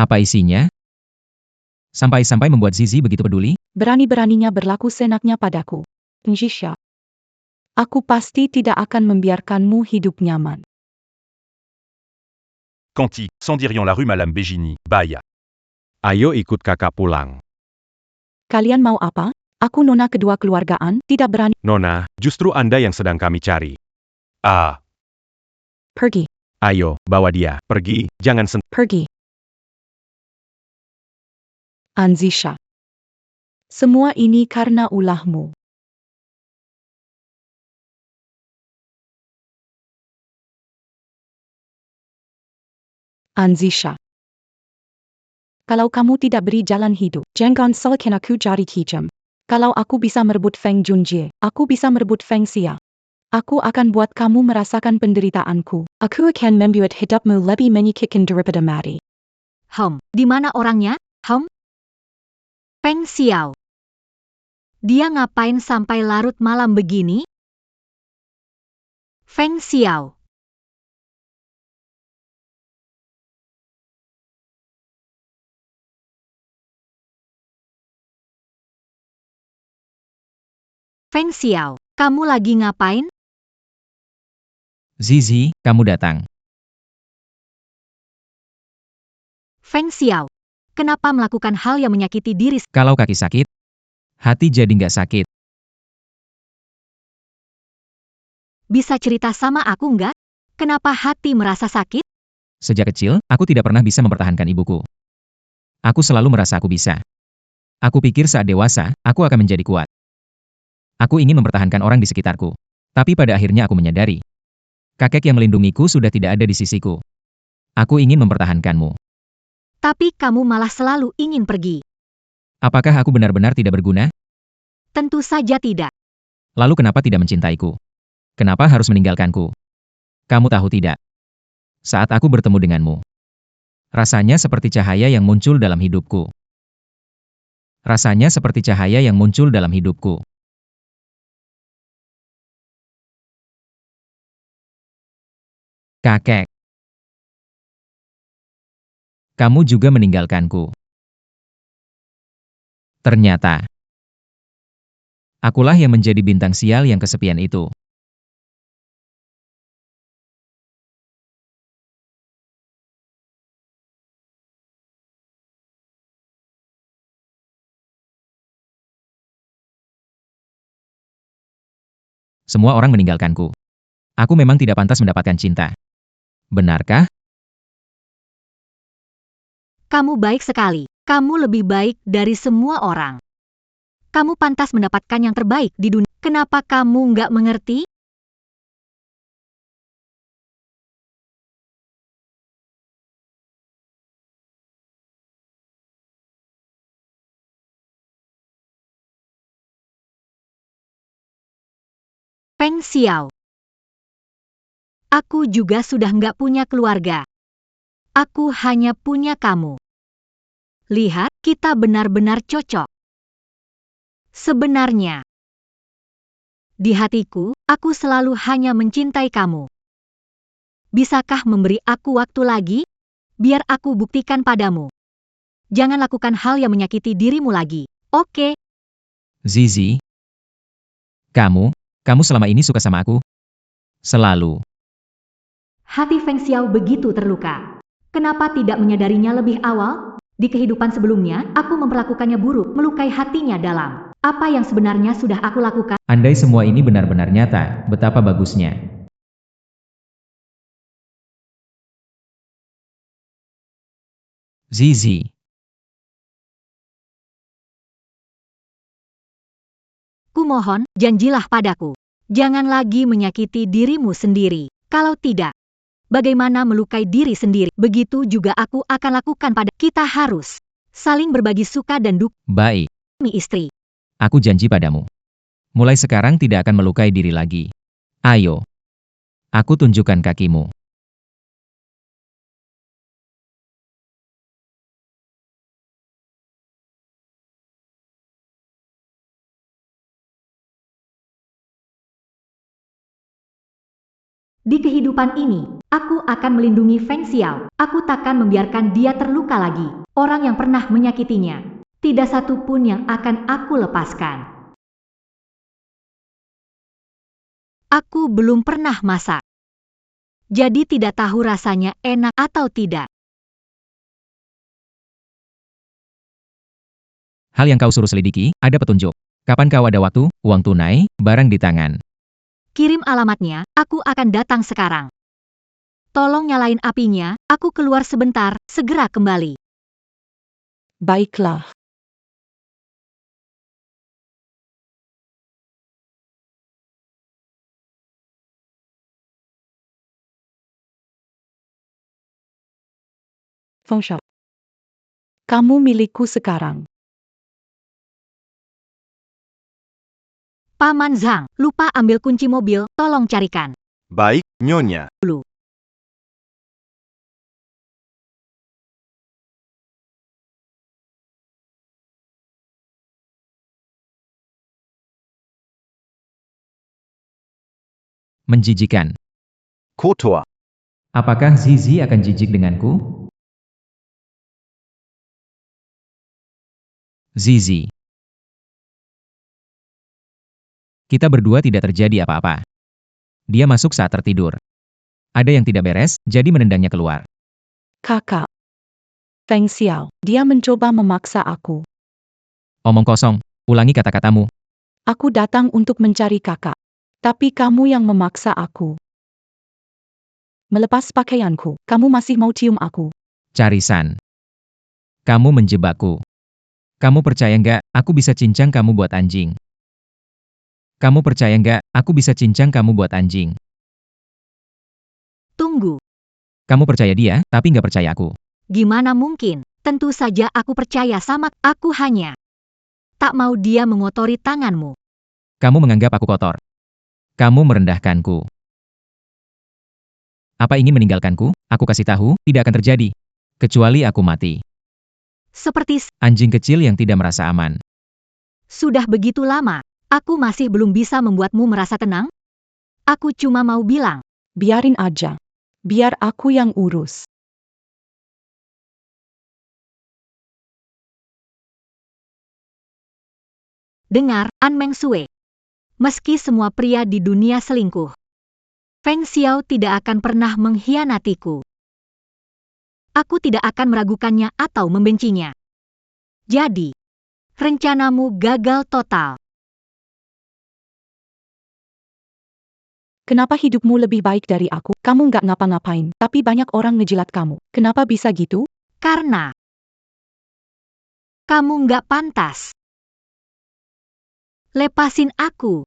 Apa isinya? Sampai-sampai membuat Zizi begitu peduli? Berani-beraninya berlaku senaknya padaku. Njisha. Aku pasti tidak akan membiarkanmu hidup nyaman. Conti, Sendirion la rue Madame Bégini, Baya. Ayo ikut kakak pulang. Kalian mau apa? Aku nona kedua keluargaan, tidak berani. Nona, justru Anda yang sedang kami cari. Ah, Pergi, ayo, bawa dia. Pergi, jangan pergi. Anzisha. Semua ini karena ulahmu. Anzisha. Kalau kamu tidak beri jalan hidup, jangan salahkan aku jadi kejam. Kalau aku bisa merebut Feng Junjie, aku bisa merebut Feng Xia. Aku akan buat kamu merasakan penderitaanku. Aku akan membuat hidupmu lebih menyakitkan daripada mati. Di mana orangnya? Feng Xiao. Dia ngapain sampai larut malam begini? Feng Xiao. Feng Xiao, kamu lagi ngapain? Zizi, kamu datang. Feng Xiao, kenapa melakukan hal yang menyakiti diri? Kalau kaki sakit, hati jadi nggak sakit. Bisa cerita sama aku nggak? Kenapa hati merasa sakit? Sejak kecil, aku tidak pernah bisa mempertahankan ibuku. Aku selalu merasa aku bisa. Aku pikir saat dewasa, aku akan menjadi kuat. Aku ingin mempertahankan orang di sekitarku. Tapi pada akhirnya aku menyadari. Kakek yang melindungiku sudah tidak ada di sisiku. Aku ingin mempertahankanmu. Tapi kamu malah selalu ingin pergi. Apakah aku benar-benar tidak berguna? Tentu saja tidak. Lalu kenapa tidak mencintaiku? Kenapa harus meninggalkanku? Kamu tahu tidak? Saat aku bertemu denganmu, rasanya seperti cahaya yang muncul dalam hidupku. Rasanya seperti cahaya yang muncul dalam hidupku. Kakek. Kamu juga meninggalkanku. Ternyata, akulah yang menjadi bintang sial yang kesepian itu. Semua orang meninggalkanku. Aku memang tidak pantas mendapatkan cinta. Benarkah? Kamu baik sekali. Kamu lebih baik dari semua orang. Kamu pantas mendapatkan yang terbaik di dunia. Kenapa kamu nggak mengerti? Feng Xiao. Aku juga sudah nggak punya keluarga. Aku hanya punya kamu. Lihat, kita benar-benar cocok. Sebenarnya, di hatiku, aku selalu hanya mencintai kamu. Bisakah memberi aku waktu lagi? Biar aku buktikan padamu. Jangan lakukan hal yang menyakiti dirimu lagi, oke? Zizi. Kamu selama ini suka sama aku? Selalu. Hati Feng Xiao begitu terluka. Kenapa tidak menyadarinya lebih awal? Di kehidupan sebelumnya, aku memperlakukannya buruk, melukai hatinya dalam. Apa yang sebenarnya sudah aku lakukan? Andai semua ini benar-benar nyata, betapa bagusnya. Zizi. Kumohon, janjilah padaku. Jangan lagi menyakiti dirimu sendiri. Kalau tidak, bagaimana melukai diri sendiri? Begitu juga aku akan lakukan pada kita harus saling berbagi suka dan duka. Baik. Istri. Aku janji padamu. Mulai sekarang tidak akan melukai diri lagi. Ayo. Aku tunjukkan kakimu. Di kehidupan ini, aku akan melindungi Feng Xiao. Aku takkan membiarkan dia terluka lagi. Orang yang pernah menyakitinya, tidak satu pun yang akan aku lepaskan. Aku belum pernah masak. Jadi tidak tahu rasanya enak atau tidak. Hal yang kau suruh selidiki, ada petunjuk. Kapan kau ada waktu, uang tunai, barang di tangan. Kirim alamatnya, aku akan datang sekarang. Tolong nyalain apinya, aku keluar sebentar, segera kembali. Baiklah. Feng Xiao. Kamu milikku sekarang. Paman Zhang, lupa ambil kunci mobil, tolong carikan. Baik, Nyonya. Menjijikan. Kotor. Apakah Zizi akan jijik denganku? Zizi. Kita berdua tidak terjadi apa-apa. Dia masuk saat tertidur. Ada yang tidak beres, jadi menendangnya keluar. Kakak. Feng Xiao, dia mencoba memaksa aku. Omong kosong, ulangi kata-katamu. Aku datang untuk mencari kakak. Tapi kamu yang memaksa aku. Melepas pakaianku, kamu masih mau cium aku. Carisan. Kamu menjebakku. Kamu percaya nggak, aku bisa cincang kamu buat anjing? Kamu percaya nggak, aku bisa cincang kamu buat anjing? Tunggu, Kamu percaya dia, tapi nggak percaya aku. gimana mungkin? Tentu saja aku percaya sama aku hanya tak mau dia mengotori tanganmu. Kamu menganggap aku kotor. Kamu merendahkanku. Apa ingin meninggalkanku? Aku kasih tahu, tidak akan terjadi. Kecuali aku mati. Seperti Anjing kecil yang tidak merasa aman. sudah begitu lama, aku masih belum bisa membuatmu merasa tenang? Aku cuma mau bilang, Biarin aja. Biar aku yang urus. dengar, An Meng Sue. Meski semua pria di dunia selingkuh, Feng Xiao tidak akan pernah mengkhianatiku. Aku tidak akan meragukannya atau membencinya. Jadi, rencanamu gagal total. Kenapa hidupmu lebih baik dari aku? Kamu nggak ngapa-ngapain, tapi banyak orang ngejilat kamu. Kenapa bisa gitu? Karena kamu nggak pantas. Lepasin aku.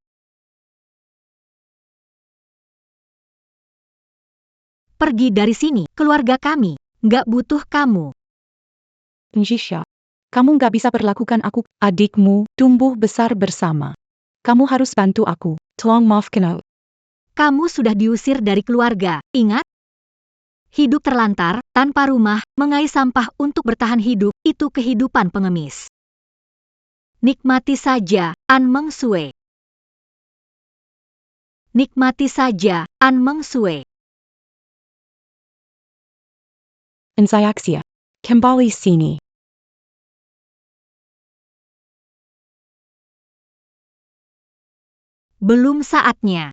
Pergi dari sini, keluarga kami nggak butuh kamu. Njisha, kamu nggak bisa perlakukan aku, adikmu, tumbuh besar bersama. Kamu harus bantu aku. Tolong maafkan aku. Kamu sudah diusir dari keluarga, ingat? Hidup terlantar, tanpa rumah, mengais sampah untuk bertahan hidup, itu kehidupan pengemis. Nikmati saja, An Meng Sue. Nikmati saja, An Meng Sue. Ensayaksia. Kembali sini. Belum saatnya.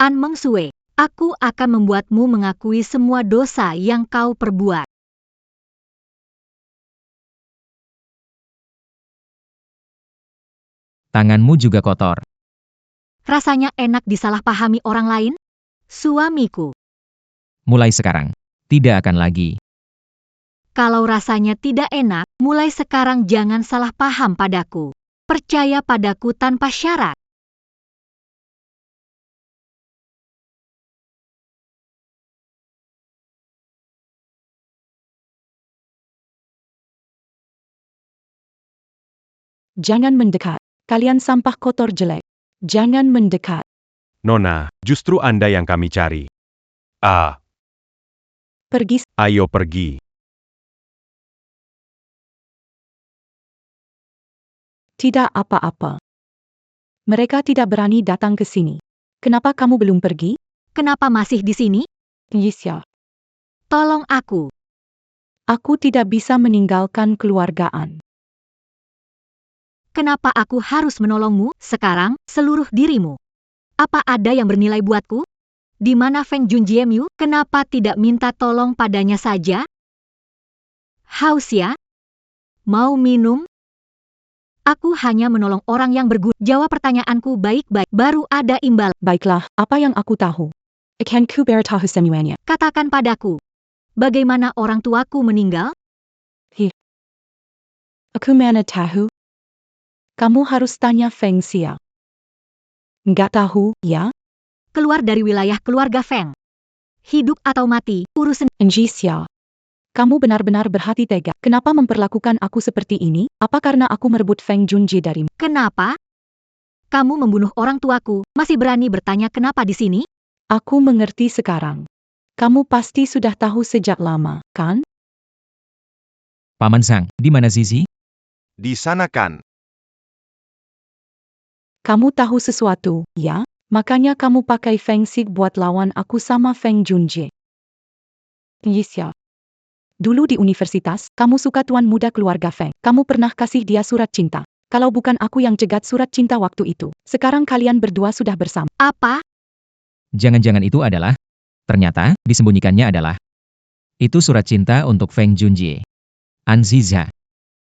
An Meng Sue, aku akan membuatmu mengakui semua dosa yang kau perbuat. Tanganmu juga kotor. Rasanya enak disalahpahami orang lain? Suamiku, Mulai sekarang, tidak akan lagi. kalau rasanya tidak enak, mulai sekarang jangan salah paham padaku. Percaya padaku tanpa syarat. Jangan mendekat. Kalian sampah kotor jelek. Jangan mendekat. Nona, justru Anda yang kami cari. Ah, Pergi. ayo pergi. Tidak apa-apa. Mereka tidak berani datang ke sini. Kenapa kamu belum pergi? Kenapa masih di sini? Yisya. Tolong aku. Aku tidak bisa meninggalkan keluargaan. Kenapa aku harus menolongmu sekarang, seluruh dirimu? Apa ada yang bernilai buatku? Di mana Feng Junjiemyu? Kenapa tidak minta tolong padanya saja? Haus ya? Mau minum? Aku hanya menolong orang yang berguna. Jawab pertanyaanku baik-baik, baru ada imbal. Baiklah, apa yang aku tahu? Ikan ku bertahu semuanya. Katakan padaku, bagaimana orang tuaku meninggal? Aku mana tahu? Kamu harus tanya Feng Xia. Nggak tahu, ya? Keluar dari wilayah keluarga Feng. Hidup atau mati, urusan. Enjisya. Kamu benar-benar berhati tega. Kenapa memperlakukan aku seperti ini? Apa karena aku merebut Feng Junji darimu? Kenapa? Kamu membunuh orang tuaku, masih berani bertanya kenapa di sini? Aku mengerti sekarang. Kamu pasti sudah tahu sejak lama, kan? Paman Sang, di mana Zizi? Di sana kan? Kamu tahu sesuatu, ya? Makanya kamu pakai Feng Xi buat lawan aku sama Feng Junji. Yisya. Dulu di universitas, kamu suka tuan muda keluarga Feng. Kamu pernah kasih dia surat cinta. Kalau bukan aku yang cegat surat cinta waktu itu, sekarang kalian berdua sudah bersama. Apa? Jangan-jangan itu adalah... Ternyata, disembunyikannya adalah... Itu surat cinta untuk Feng Junjie. Anziza.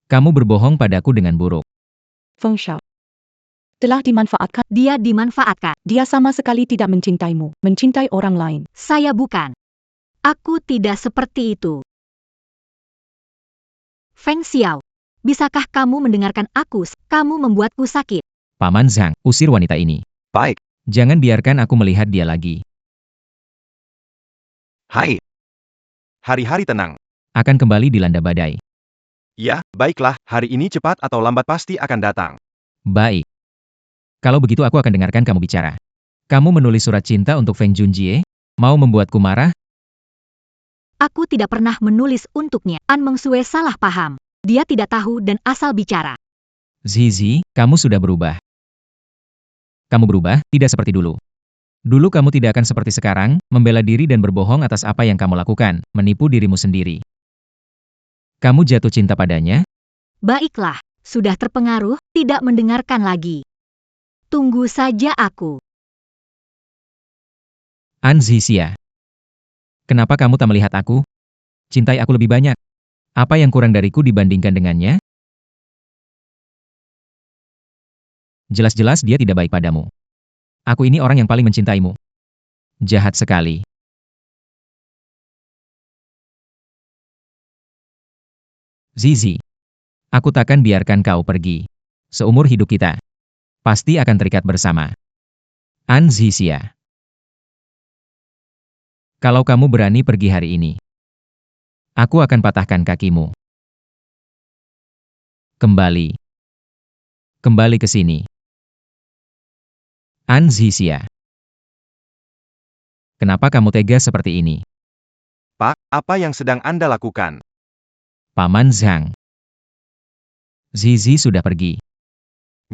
Kamu berbohong padaku dengan buruk. Feng Shao. Telah dimanfaatkan. Dia dimanfaatkan. Dia sama sekali tidak mencintaimu, mencintai orang lain. Saya bukan. Aku tidak seperti itu. Feng Xiao, bisakah kamu mendengarkan aku? Kamu membuatku sakit. Paman Zhang, usir wanita ini. Baik. Jangan biarkan aku melihat dia lagi. Hai. Hari-hari tenang. Akan kembali dilanda badai. Ya, baiklah, hari ini cepat atau lambat pasti akan datang. Baik. Kalau begitu aku akan dengarkan kamu bicara. Kamu menulis surat cinta untuk Feng Junjie? Mau membuatku marah? Aku tidak pernah menulis untuknya. An Meng Sue salah paham. Dia tidak tahu dan asal bicara. Zizi, kamu sudah berubah. Kamu berubah, tidak seperti dulu. Dulu kamu tidak akan seperti sekarang, membela diri dan berbohong atas apa yang kamu lakukan, menipu dirimu sendiri. Kamu jatuh cinta padanya? Baiklah, sudah terpengaruh, tidak mendengarkan lagi. Tunggu saja aku. Anzisia. Kenapa kamu tak melihat aku? Cintai aku lebih banyak. Apa yang kurang dariku dibandingkan dengannya? Jelas-jelas dia tidak baik padamu. Aku ini orang yang paling mencintaimu. Jahat sekali. Zizi. Aku takkan biarkan kau pergi. Seumur hidup kita. Pasti akan terikat bersama. Anzisia. Kalau kamu berani pergi hari ini, aku akan patahkan kakimu. Kembali. Kembali ke sini. Anzisia. Kenapa kamu tega seperti ini? Pak, apa yang sedang Anda lakukan? Paman Zhang. Zizi sudah pergi.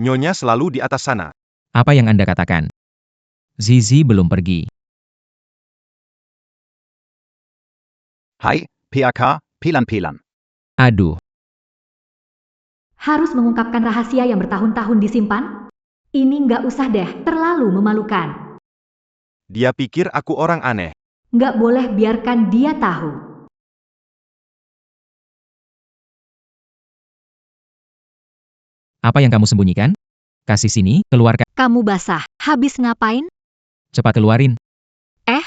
Nyonya selalu di atas sana. Apa yang Anda katakan? Zizi belum pergi. Hai, PAK, Pilan-Pilan. Aduh, Harus mengungkapkan rahasia yang bertahun-tahun disimpan? Ini nggak usah deh, terlalu memalukan. Dia pikir aku orang aneh. Nggak boleh biarkan dia tahu. apa yang kamu sembunyikan? Kasih sini, keluarkan. Kamu basah, habis ngapain? Cepat keluarin. Eh?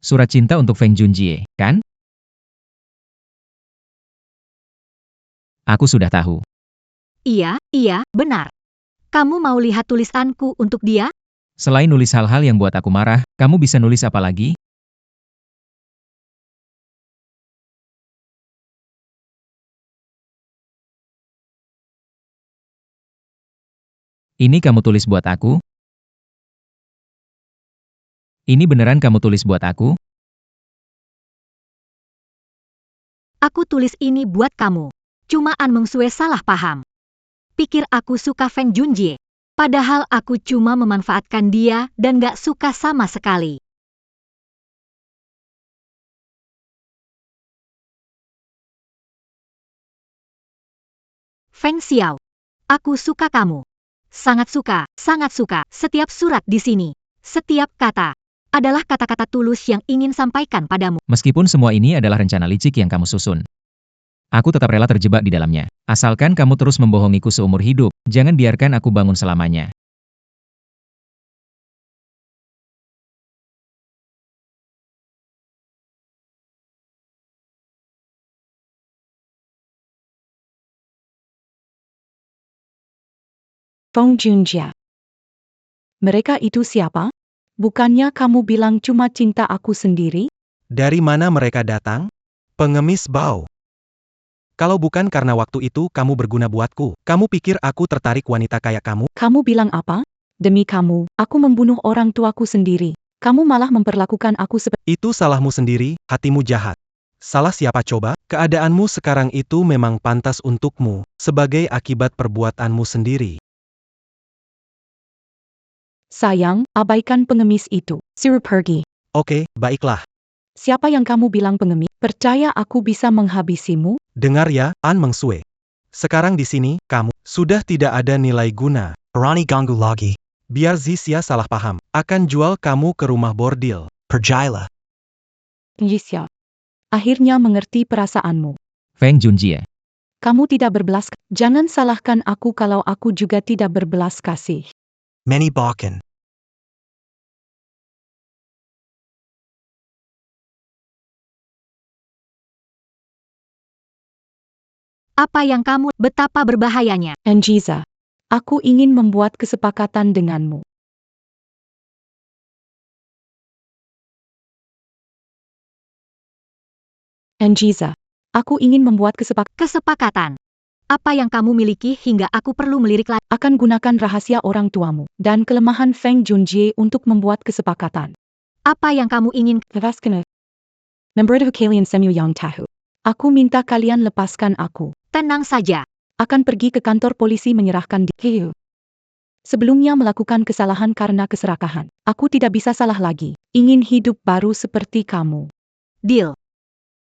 Surat cinta untuk Feng Junjie, kan? Aku sudah tahu. Iya, benar. Kamu mau lihat tulisanku untuk dia? Selain nulis hal-hal yang buat aku marah, kamu bisa nulis apa lagi? Ini kamu tulis buat aku? Ini beneran kamu tulis buat aku? Aku tulis ini buat kamu. Cuma An Meng Sue salah paham. Pikir aku suka Feng Junjie. Padahal aku cuma memanfaatkan dia dan gak suka sama sekali. Feng Xiao. Aku suka kamu. Sangat suka, sangat suka. Setiap surat di sini, setiap kata, adalah kata-kata tulus yang ingin sampaikan padamu. Meskipun semua ini adalah rencana licik yang kamu susun. Aku tetap rela terjebak di dalamnya. Asalkan kamu terus membohongiku seumur hidup, jangan biarkan aku bangun selamanya. Feng Junjie. Mereka itu siapa? Bukannya kamu bilang cuma cinta aku sendiri? Dari mana mereka datang? Pengemis bau. Kalau bukan karena waktu itu kamu berguna buatku, kamu pikir aku tertarik wanita kayak kamu? Kamu bilang apa? Demi kamu, aku membunuh orang tuaku sendiri. Kamu malah memperlakukan aku seperti... Itu salahmu sendiri, hatimu jahat. Salah siapa coba? Keadaanmu sekarang itu memang pantas untukmu, sebagai akibat perbuatanmu sendiri. Sayang, abaikan pengemis itu. Suruh pergi. Oke, baiklah. Siapa yang kamu bilang pengemis? Percaya aku bisa menghabisimu? Dengar ya, An Meng Sue. Sekarang di sini, kamu sudah tidak ada nilai guna. Rani ganggu lagi. Biar Zixia salah paham, akan jual kamu ke rumah bordil. Percayalah. Yisya. Akhirnya mengerti perasaanmu. Feng Junjie. Kamu tidak berbelas. Jangan salahkan aku kalau aku juga tidak berbelas kasih. Manny Bakken. Apa yang kamu, betapa berbahayanya. Anjiza. Aku ingin membuat kesepakatan denganmu. Anjiza. Aku ingin membuat Kesepakatan. Apa yang kamu miliki hingga aku perlu melirik lagi? akan gunakan rahasia orang tuamu dan kelemahan Feng Junjie untuk membuat kesepakatan. Apa yang kamu ingin? Lepaskan. Memberitahu kalian semua yang tahu. Aku minta kalian lepaskan aku. Tenang saja. Akan pergi ke kantor polisi menyerahkan diri. Sebelumnya melakukan kesalahan karena keserakahan. Aku tidak bisa salah lagi. Ingin hidup baru seperti kamu. Deal.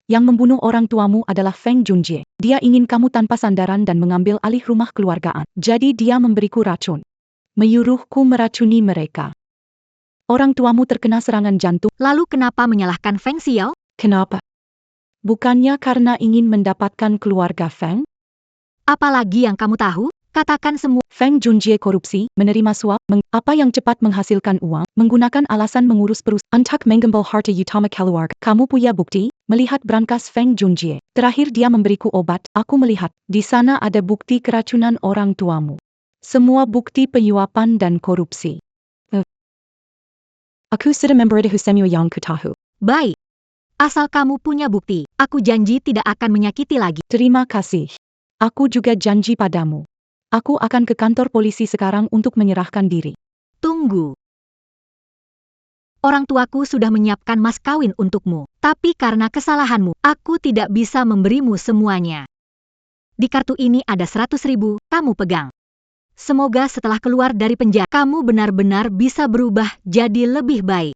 Yang membunuh orang tuamu adalah Feng Junjie. Dia ingin kamu tanpa sandaran dan mengambil alih rumah keluargaan. Jadi dia memberiku racun. Menyuruhku meracuni mereka. Orang tuamu terkena serangan jantung. Lalu kenapa menyalahkan Feng Xiao? Kenapa? Bukannya karena ingin mendapatkan keluarga Feng? Apalagi yang kamu tahu? Katakan semua. Feng Junjie korupsi, menerima suap, apa yang cepat menghasilkan uang, menggunakan alasan mengurus perusahaan untuk mengambil harta utama keluarga. Kamu punya bukti? Melihat brankas Feng Junjie. Terakhir dia memberiku obat, aku melihat. Di sana ada bukti keracunan orang tuamu. Semua bukti penyuapan dan korupsi. Aku sudah memberitahu semua yang kutahu. Baik. Asal kamu punya bukti, aku janji tidak akan menyakiti lagi. Terima kasih. Aku juga janji padamu. Aku akan ke kantor polisi sekarang untuk menyerahkan diri. Tunggu. Orang tuaku sudah menyiapkan mas kawin untukmu, tapi karena kesalahanmu, aku tidak bisa memberimu semuanya. Di kartu ini ada 100.000, kamu pegang. Semoga setelah keluar dari penjara, kamu benar-benar bisa berubah jadi lebih baik.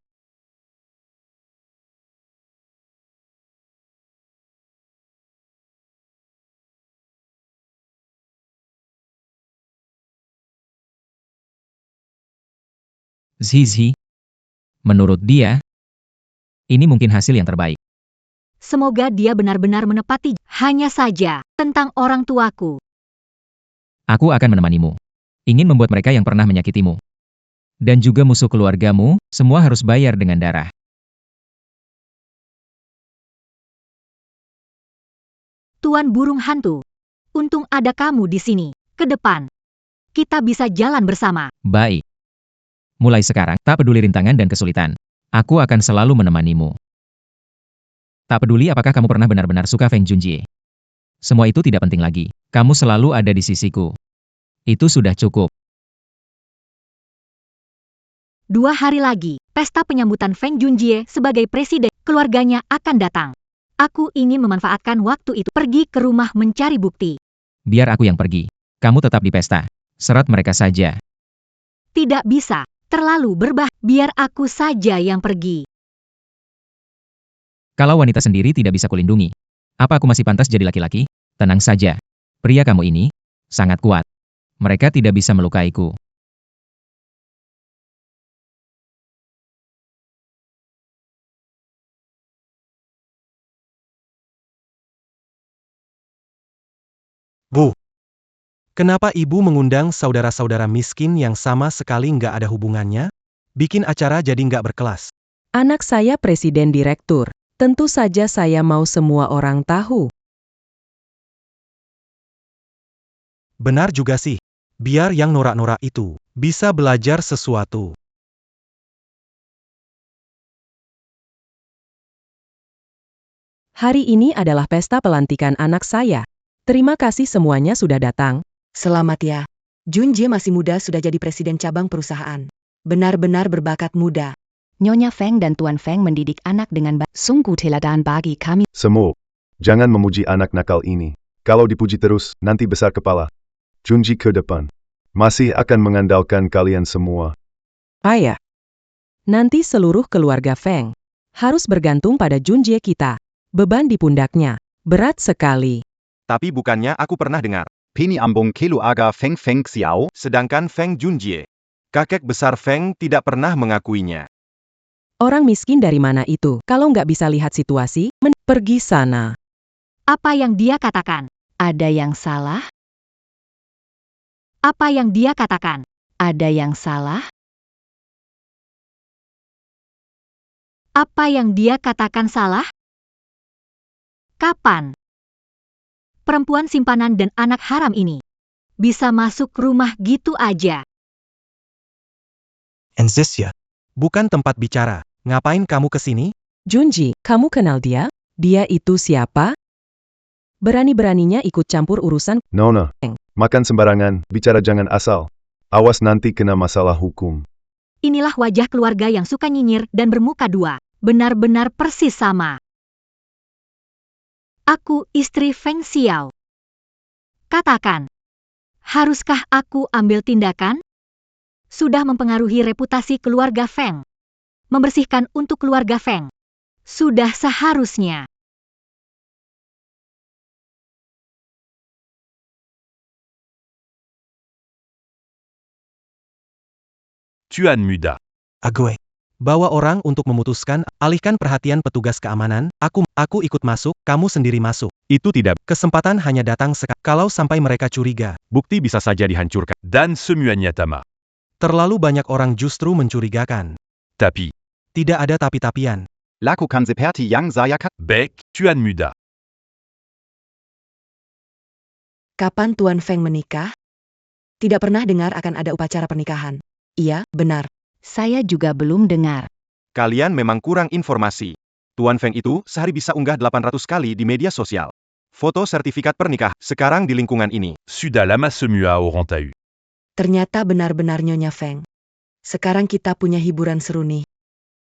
Zizi. Menurut dia, ini mungkin hasil yang terbaik. Semoga dia benar-benar menepati. Hanya saja, tentang orang tuaku. Aku akan menemanimu. Ingin membuat mereka yang pernah menyakitimu. Dan juga musuh keluargamu, semua harus bayar dengan darah. Tuan burung hantu. Untung ada kamu di sini. Ke depan. Kita bisa jalan bersama. Baik. Mulai sekarang, tak peduli rintangan dan kesulitan. Aku akan selalu menemanimu. Tak peduli apakah kamu pernah benar-benar suka Feng Junjie. Semua itu tidak penting lagi. Kamu selalu ada di sisiku. Itu sudah cukup. 2 hari lagi, pesta penyambutan Feng Junjie sebagai presiden keluarganya akan datang. Aku ingin memanfaatkan waktu itu pergi ke rumah mencari bukti. Biar aku yang pergi. Kamu tetap di pesta. Serat mereka saja. Tidak bisa. Terlalu biar aku saja yang pergi. Kalau wanita sendiri tidak bisa kulindungi, apa aku masih pantas jadi laki-laki? Tenang saja. Pria kamu ini sangat kuat. Mereka tidak bisa melukaiku. Bu, kenapa ibu mengundang saudara-saudara miskin yang sama sekali nggak ada hubungannya? Bikin acara jadi nggak berkelas. Anak saya presiden direktur. Tentu saja saya mau semua orang tahu. Benar juga sih. Biar yang norak-norak itu bisa belajar sesuatu. Hari ini adalah pesta pelantikan anak saya. Terima kasih semuanya sudah datang. Selamat ya. Junjie masih muda sudah jadi presiden cabang perusahaan. Benar-benar berbakat muda. Nyonya Feng dan Tuan Feng mendidik anak dengan baik. Sungguh teladan bagi kami. Semua, jangan memuji anak nakal ini. Kalau dipuji terus, nanti besar kepala. Junjie ke depan. Masih akan mengandalkan kalian semua. Ayah. Nanti seluruh keluarga Feng harus bergantung pada Junjie kita. Beban di pundaknya berat sekali. Tapi bukannya aku pernah dengar. Pini ambung keluarga Feng Feng Xiao. Sedangkan Feng Junjie, kakek besar Feng tidak pernah mengakuinya. Orang miskin dari mana itu? Kalau nggak bisa lihat situasi, pergi sana. Apa yang dia katakan? Ada yang salah? Apa yang dia katakan? Ada yang salah? Apa yang dia katakan salah? Kapan? Perempuan simpanan dan anak haram ini bisa masuk rumah gitu aja. Enzesya, bukan tempat bicara. Ngapain kamu kesini? Junjie, kamu kenal dia? Dia itu siapa? Berani-beraninya ikut campur urusan. Nona, makan sembarangan, bicara jangan asal. Awas nanti kena masalah hukum. Inilah wajah keluarga yang suka nyinyir dan bermuka dua. Benar-benar persis sama. Aku istri Feng Xiao. Katakan, haruskah aku ambil tindakan? Sudah mempengaruhi reputasi keluarga Feng. Membersihkan untuk keluarga Feng. Sudah seharusnya. Tuan Muda. Ague. Bawa orang untuk memutuskan, alihkan perhatian petugas keamanan, aku ikut masuk, kamu sendiri masuk. Itu tidak. Kesempatan hanya datang sekali. Kalau sampai mereka curiga, Bukti bisa saja dihancurkan. Dan semuanya tamat. terlalu banyak orang justru mencurigakan. Tapi, Tidak ada tapi-tapian. Lakukan seperti yang saya katakan. baik, Tuan Muda. Kapan Tuan Feng menikah? Tidak pernah dengar akan ada upacara pernikahan. Iya, benar. Saya juga belum dengar. Kalian memang kurang informasi. Tuan Feng itu sehari bisa unggah 800 kali di media sosial. Foto sertifikat pernikah sekarang di lingkungan ini. Sudalama semua orang tahu. Ternyata benar-benar Nyonya Feng. Sekarang kita punya hiburan seru nih.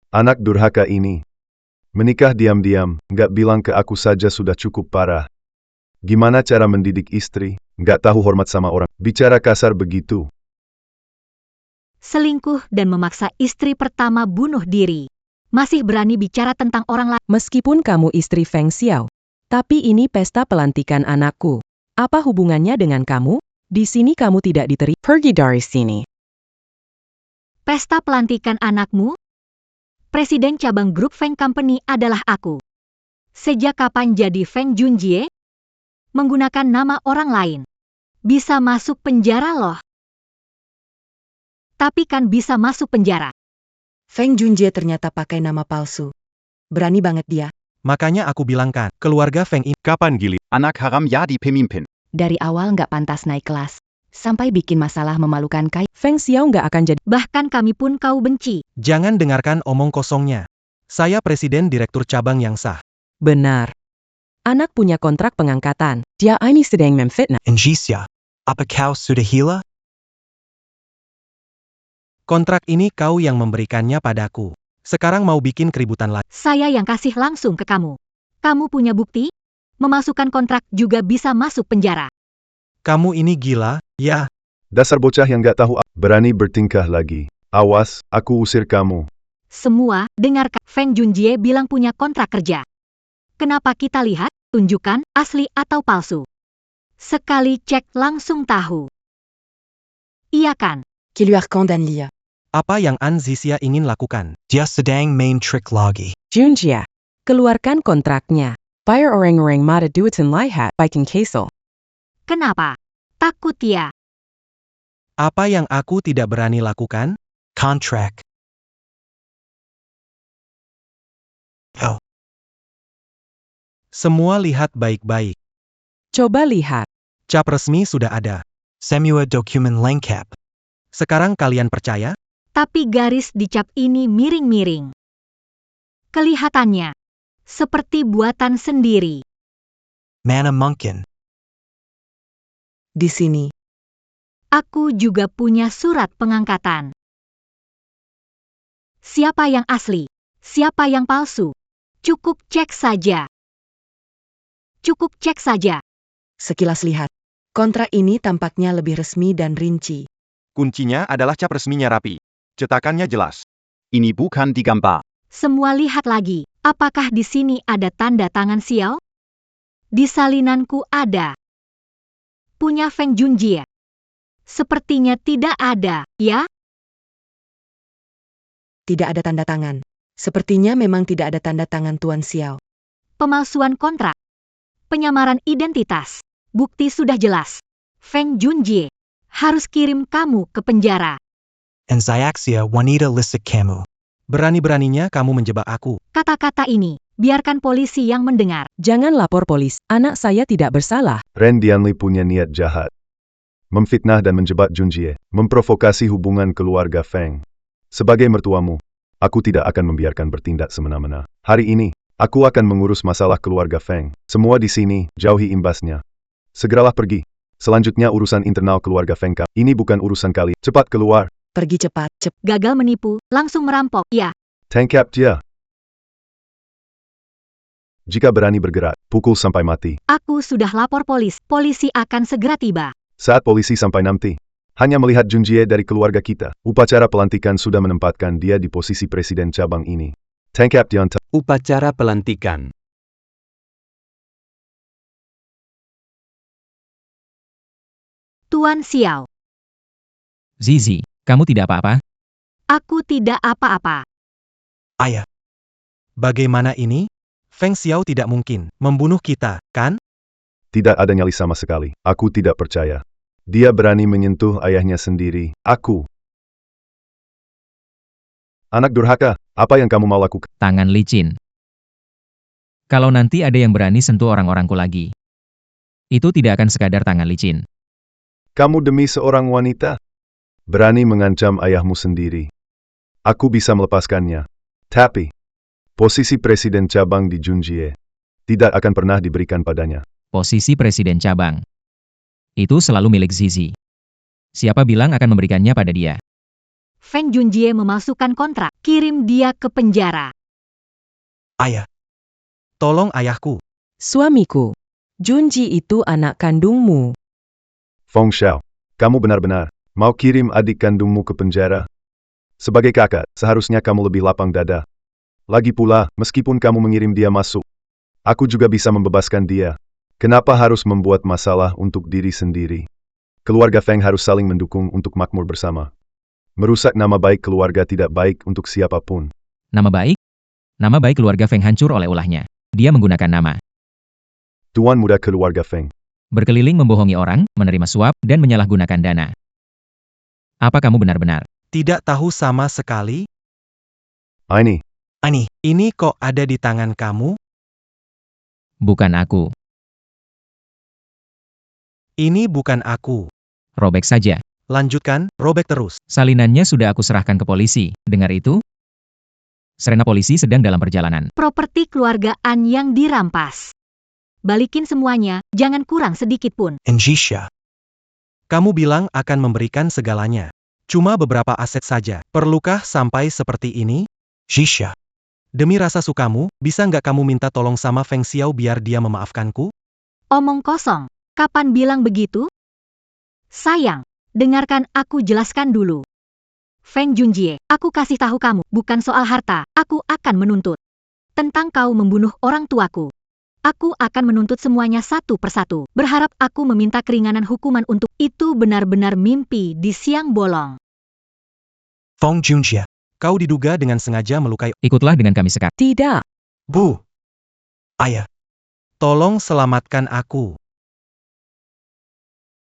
Anak durhaka ini. Menikah diam-diam, nggak bilang ke aku saja sudah cukup parah. Gimana cara mendidik istri, nggak tahu hormat sama orang, bicara kasar begitu. Selingkuh dan memaksa istri pertama bunuh diri. Masih berani bicara tentang orang lain. Meskipun kamu istri Feng Xiao, tapi ini pesta pelantikan anakku. Apa hubungannya dengan kamu? Di sini kamu tidak diterima. Pergi dari sini. Pesta pelantikan anakmu? Presiden cabang grup Feng Company adalah aku. Sejak kapan jadi Feng Junjie? Menggunakan nama orang lain. Bisa masuk penjara loh. Tapi kan bisa masuk penjara. Feng Junjie ternyata pakai nama palsu. Berani banget dia. Makanya aku bilangkan, keluarga Feng ini Kapan gili? Anak haram jadi pemimpin. Dari awal nggak pantas naik kelas. Sampai bikin masalah memalukan kayak. Feng Xiao nggak akan jadi. Bahkan kami pun kau benci. jangan dengarkan omong kosongnya. Saya presiden direktur cabang yang sah. Benar. Anak punya kontrak pengangkatan. Dia ini sedang memfitnah. Enjisya, apa kau sudah gila? Kontrak ini kau yang memberikannya padaku. Sekarang mau bikin keributan lagi. Saya yang kasih langsung ke kamu. Kamu punya bukti? Memasukkan kontrak juga bisa masuk penjara. Kamu ini gila, ya? Dasar bocah yang nggak tahu, berani bertingkah lagi. Awas, aku usir kamu. Semua, dengarkan. Feng Junjie bilang punya kontrak kerja. Kenapa kita lihat, tunjukkan, asli atau palsu? Sekali cek langsung tahu. Iya kan? Qui lui dan lia. Apa yang An Zixia ingin lakukan? Dia sedang main trik lagi. Junjie, keluarkan kontraknya. Bayar orang-orang mata duitan lihat bikin kesel. Kenapa? Takut ya? Apa yang aku tidak berani lakukan? Kontrak. Oh. Semua lihat baik-baik. Coba lihat. Cap resmi sudah ada. Semua dokumen lengkap. Sekarang kalian percaya? Tapi garis di cap ini miring-miring. Kelihatannya seperti buatan sendiri. Mana mungkin? Di sini. Aku juga punya surat pengangkatan. Siapa yang asli? Siapa yang palsu? Cukup cek saja. Cukup cek saja. Sekilas lihat. Kontrak ini tampaknya lebih resmi dan rinci. Kuncinya adalah cap resminya rapi. Cetakannya jelas. Ini bukan digambar. Semua lihat lagi. Apakah di sini ada tanda tangan Xiao? Di salinanku ada. Punya Feng Junjie? Sepertinya tidak ada, ya? Tidak ada tanda tangan. Sepertinya memang tidak ada tanda tangan Tuan Xiao. Pemalsuan kontrak. Penyamaran identitas. Bukti sudah jelas. Feng Junjie harus kirim kamu ke penjara. Ensayaxia wanita lisik kamu. Berani-beraninya kamu menjebak aku. Kata-kata ini, biarkan polisi yang mendengar. Jangan lapor polisi. Anak saya tidak bersalah. Ren Dianli punya niat jahat. Memfitnah dan menjebak Junjie, memprovokasi hubungan keluarga Feng. Sebagai mertuamu, aku tidak akan membiarkan bertindak semena-mena. Hari ini, aku akan mengurus masalah keluarga Feng. Semua di sini, jauhi imbasnya. Segeralah pergi. Selanjutnya urusan internal keluarga Feng. Ini bukan urusan kali. Cepat keluar. Pergi cepat, Gagal menipu, langsung merampok, ya. Tangkap dia. Jika berani bergerak, pukul sampai mati. Aku sudah lapor polisi. Polisi akan segera tiba. Saat polisi sampai nanti, hanya melihat Junjie dari keluarga kita, upacara pelantikan sudah menempatkan dia di posisi presiden cabang ini. Tangkap dia. Upacara pelantikan. Tuan Xiao, Zizi, kamu tidak apa-apa? aku tidak apa-apa. Ayah. Bagaimana ini? Feng Xiao tidak mungkin membunuh kita, kan? Tidak ada nyali sama sekali. Aku tidak percaya. Dia berani menyentuh ayahnya sendiri. Aku. Anak durhaka, apa yang kamu mau lakukan? Tangan licin. Kalau nanti ada yang berani sentuh orang-orangku lagi, itu tidak akan sekadar tangan licin. Kamu demi seorang wanita berani mengancam ayahmu sendiri. Aku bisa melepaskannya. Tapi, posisi presiden cabang di Junjie tidak akan pernah diberikan padanya. Posisi presiden cabang. Itu selalu milik Zizi. Siapa bilang akan memberikannya pada dia? Feng Junjie memalsukan kontrak, kirim dia ke penjara. Ayah. Tolong ayahku. Suamiku, Junji itu anak kandungmu. Feng Xiao, kamu benar-benar mau kirim adik kandungmu ke penjara? Sebagai kakak, seharusnya kamu lebih lapang dada. Lagi pula, meskipun kamu mengirim dia masuk, aku juga bisa membebaskan dia. Kenapa harus membuat masalah untuk diri sendiri? Keluarga Feng harus saling mendukung untuk makmur bersama. Merusak nama baik keluarga tidak baik untuk siapapun. Nama baik? Nama baik keluarga Feng hancur oleh ulahnya. Dia menggunakan nama. Tuan muda keluarga Feng. Berkeliling membohongi orang, menerima suap, dan menyalahgunakan dana. Apa kamu benar-benar? Tidak tahu sama sekali? Ini, Ini kok ada di tangan kamu? Bukan aku. Ini bukan aku. Robek saja. Lanjutkan, robek terus. Salinannya sudah aku serahkan ke polisi. Dengar itu? Serena polisi sedang dalam perjalanan. Properti keluarga An yang dirampas. Balikin semuanya, jangan kurang sedikit pun. Njisha. Kamu bilang akan memberikan segalanya. Cuma beberapa aset saja. Perlukah sampai seperti ini? Jisha. Demi rasa sukamu, bisa nggak kamu minta tolong sama Feng Xiao biar dia memaafkanku? Omong kosong. Kapan bilang begitu? Sayang, dengarkan aku jelaskan dulu. Feng Junjie, aku kasih tahu kamu, bukan soal harta, aku akan menuntut. Tentang kau membunuh orang tuaku. Aku akan menuntut semuanya satu persatu. Berharap aku meminta keringanan hukuman untuk itu benar-benar mimpi di siang bolong. Feng Junjie, kau diduga dengan sengaja melukai. Ikutlah dengan kami sekarang. Tidak, Bu. Ayah. Tolong selamatkan aku.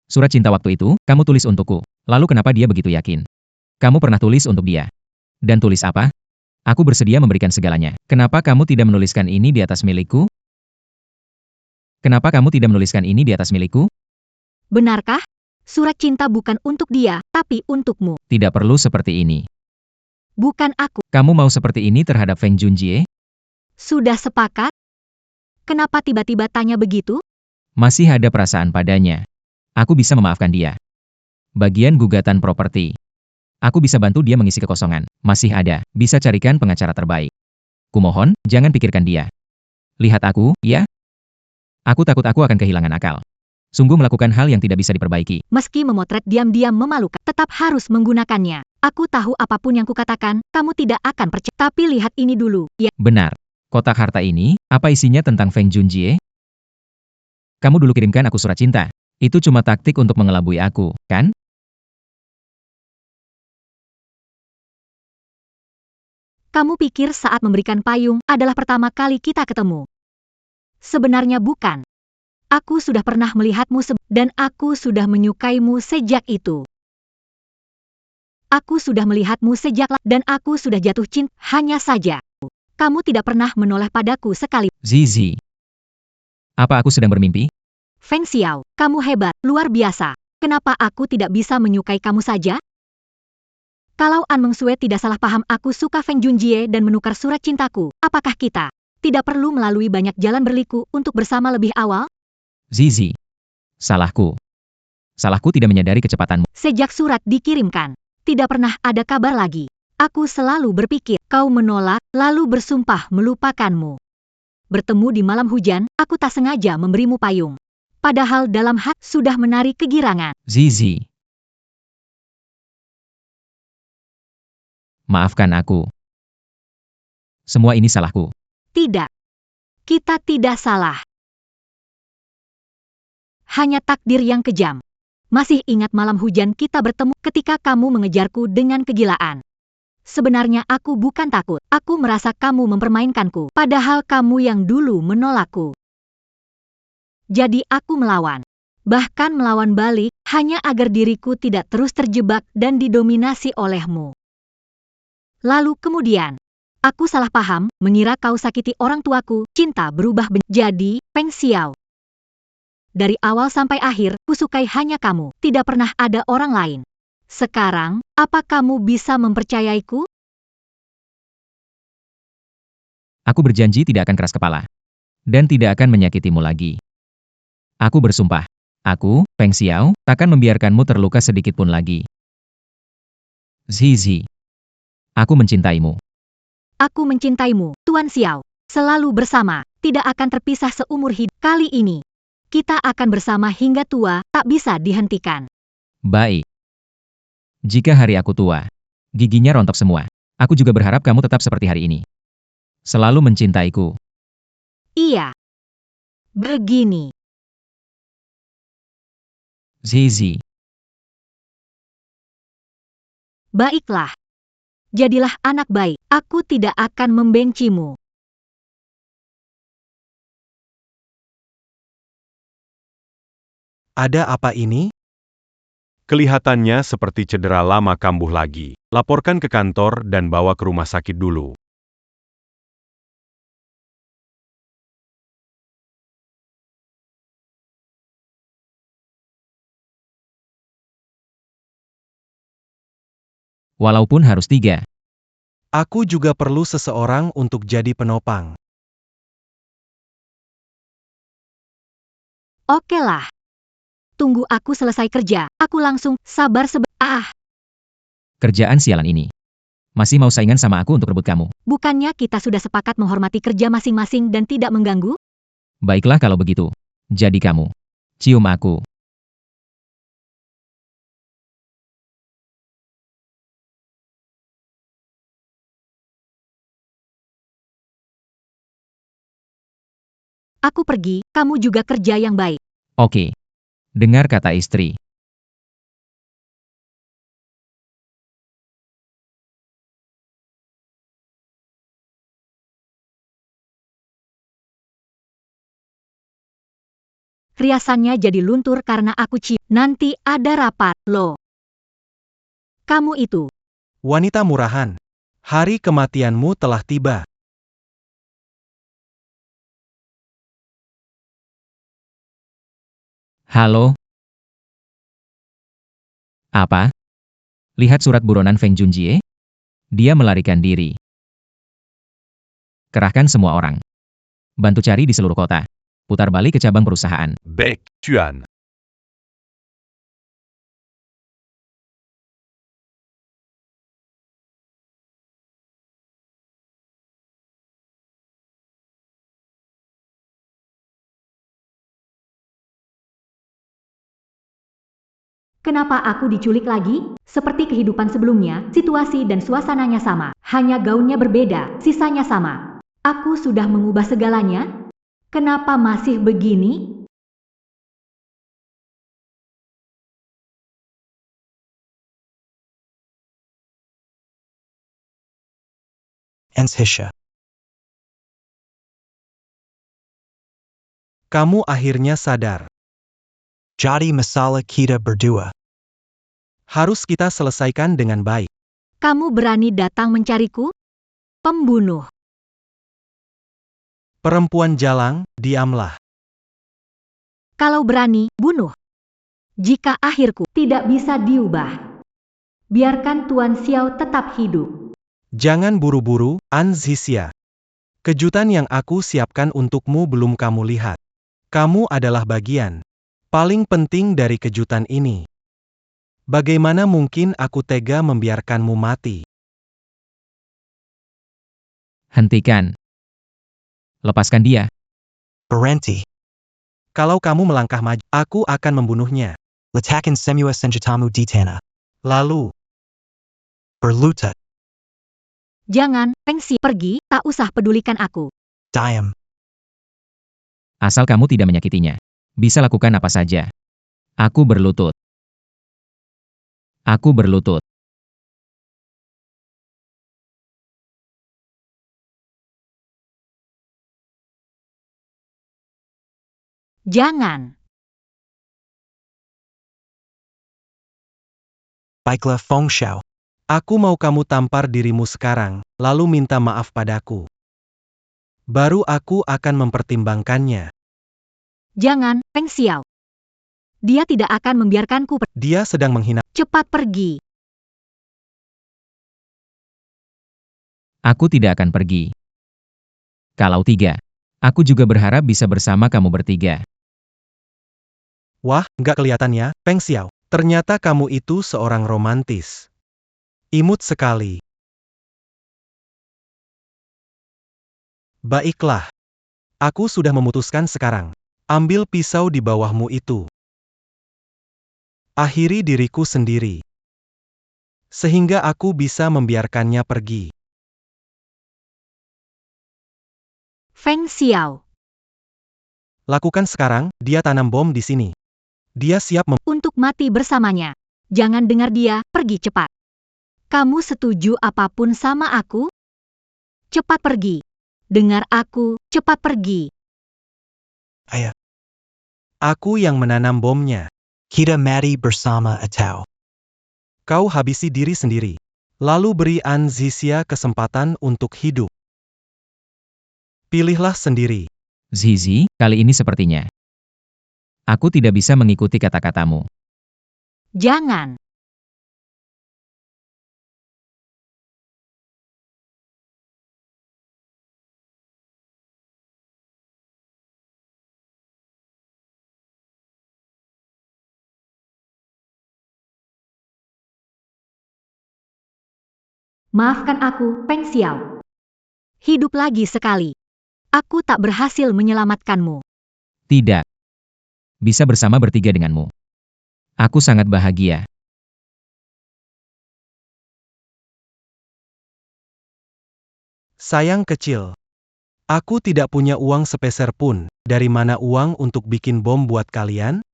Surat cinta waktu itu, kamu tulis untukku. Lalu kenapa dia begitu yakin? Kamu pernah tulis untuk dia. Dan tulis apa? Aku bersedia memberikan segalanya. Kenapa kamu tidak menuliskan ini di atas milikku? Kenapa kamu tidak menuliskan ini di atas milikku? Benarkah? Surat cinta bukan untuk dia, tapi untukmu. Tidak perlu seperti ini. Bukan aku. Kamu mau seperti ini terhadap Feng Junjie? Sudah sepakat? Kenapa tiba-tiba tanya begitu? Masih ada perasaan padanya. Aku bisa memaafkan dia. Bagian gugatan properti. Aku bisa bantu dia mengisi kekosongan. Masih ada, bisa carikan pengacara terbaik. Kumohon, jangan pikirkan dia. Lihat aku, ya? Aku takut aku akan kehilangan akal. Sungguh melakukan hal yang tidak bisa diperbaiki. Meski memotret diam-diam memalukan, tetap harus menggunakannya. Aku tahu apapun yang kukatakan, kamu tidak akan percaya. Tapi lihat ini dulu, ya. Benar. Kotak harta ini, apa isinya tentang Feng Junjie? Kamu dulu kirimkan aku surat cinta. Itu cuma taktik untuk mengelabui aku, kan? Kamu pikir saat memberikan payung adalah pertama kali kita ketemu? Sebenarnya bukan. Aku sudah pernah melihatmu dan aku sudah menyukaimu sejak itu. Aku sudah melihatmu sejak dan aku sudah jatuh cinta. Hanya saja, kamu tidak pernah menoleh padaku sekali. Zizi. Apa aku sedang bermimpi? Feng Xiao, kamu hebat, luar biasa. Kenapa aku tidak bisa menyukai kamu saja? Kalau An Mengsue tidak salah paham, aku suka Feng Junjie dan menukar surat cintaku. Apakah kita tidak perlu melalui banyak jalan berliku untuk bersama lebih awal? Zizi. Salahku. Salahku tidak menyadari kecepatanmu. Sejak surat dikirimkan, tidak pernah ada kabar lagi. Aku selalu berpikir, kau menolak, lalu bersumpah melupakanmu. Bertemu di malam hujan, aku tak sengaja memberimu payung. Padahal dalam hati sudah menarik kegirangan. Zizi. Maafkan aku. Semua ini salahku. Tidak. Kita tidak salah. Hanya takdir yang kejam. Masih ingat malam hujan kita bertemu ketika kamu mengejarku dengan kegilaan. Sebenarnya aku bukan takut. Aku merasa kamu mempermainkanku. Padahal kamu yang dulu menolakku. Jadi aku melawan. Bahkan melawan balik, hanya agar diriku tidak terus terjebak dan didominasi olehmu. Lalu kemudian, aku salah paham, mengira kau sakiti orang tuaku, cinta berubah jadi, Feng Xiao. Dari awal sampai akhir, kusukai hanya kamu, tidak pernah ada orang lain. Sekarang, apa kamu bisa mempercayaiku? Aku berjanji tidak akan keras kepala. Dan tidak akan menyakitimu lagi. Aku bersumpah. Aku, Feng Xiao, takkan membiarkanmu terluka sedikit pun lagi. Zizi. Aku mencintaimu. Aku mencintaimu, Tuan Xiao. Selalu bersama, tidak akan terpisah seumur hidup. Kali ini, kita akan bersama hingga tua, tak bisa dihentikan. Baik. Jika hari aku tua, giginya rontok semua. Aku juga berharap kamu tetap seperti hari ini. Selalu mencintaiku. Iya. Begini. Zizi. Baiklah. Jadilah anak baik, aku tidak akan membencimu. Ada apa ini? Kelihatannya seperti cedera lama kambuh lagi. Laporkan ke kantor dan bawa ke rumah sakit dulu. Walaupun harus 3. Aku juga perlu seseorang untuk jadi penopang. Oke lah. Tunggu aku selesai kerja, aku langsung sabar Kerjaan sialan ini. Masih mau saingan sama aku untuk rebut kamu? Bukannya kita sudah sepakat menghormati kerja masing-masing dan tidak mengganggu? Baiklah kalau begitu. Jadi kamu. Cium aku. Aku pergi, kamu juga kerja yang baik. Oke. Dengar kata istri. Riasannya jadi luntur karena aku cium. Nanti ada rapat, loh. Kamu itu. Wanita murahan. Hari kematianmu telah tiba. Halo? Apa? Lihat surat buronan Feng Junjie? Dia melarikan diri. Kerahkan semua orang. Bantu cari di seluruh kota. Putar balik ke cabang perusahaan. Baik, Tuan. Kenapa aku diculik lagi? Seperti kehidupan sebelumnya, situasi dan suasananya sama. Hanya gaunnya berbeda, sisanya sama. Aku sudah mengubah segalanya. Kenapa masih begini? Enshisha. Kamu akhirnya sadar. Jadi masalah kita berdua harus kita selesaikan dengan baik. Kamu berani datang mencariku? Pembunuh. Perempuan jalang, diamlah. Kalau berani, bunuh. Jika akhirku tidak bisa diubah, biarkan Tuan Xiao tetap hidup. Jangan buru-buru, An Zixia. Kejutan yang aku siapkan untukmu belum kamu lihat. Kamu adalah bagian paling penting dari kejutan ini. Bagaimana mungkin aku tega membiarkanmu mati? Hentikan. Lepaskan dia. Berhenti. Kalau kamu melangkah maju, aku akan membunuhnya. Letakkan semua senjatamu di tanah. Lalu berlutut. Jangan, Feng Xi, pergi, tak usah pedulikan aku. Diam. Asal kamu tidak menyakitinya. Bisa lakukan apa saja. Aku berlutut. Aku berlutut. Jangan. Baiklah Feng Xiao. Aku mau kamu tampar dirimu sekarang, lalu minta maaf padaku. Baru aku akan mempertimbangkannya. Jangan, Feng Xiao. Dia tidak akan membiarkanku pergi. Dia sedang menghina. Cepat pergi. Aku tidak akan pergi. Kalau tidak, aku juga berharap bisa bersama kamu bertiga. Wah, nggak kelihatan ya, Feng Xiao. Ternyata kamu itu seorang romantis. Imut sekali. Baiklah. Aku sudah memutuskan sekarang. Ambil pisau di bawahmu itu. Akhiri diriku sendiri. Sehingga aku bisa membiarkannya pergi. Feng Xiao. Lakukan sekarang, dia tanam bom di sini. Dia siap Untuk mati bersamanya. Jangan dengar dia, pergi cepat. Kamu setuju apapun sama aku? Cepat pergi. Dengar aku, cepat pergi. Aku yang menanam bomnya. Kita mati bersama atau Kau habisi diri sendiri. Lalu beri An Zixia kesempatan untuk hidup. Pilihlah sendiri. Zizi, kali ini sepertinya. Aku tidak bisa mengikuti kata-katamu. Jangan. Maafkan aku, Feng Xiao. Hidup lagi sekali. Aku tak berhasil menyelamatkanmu. Tidak. Bisa bersama bertiga denganmu. Aku sangat bahagia. Sayang kecil. Aku tidak punya uang sepeser pun. Dari mana uang untuk bikin bom buat kalian?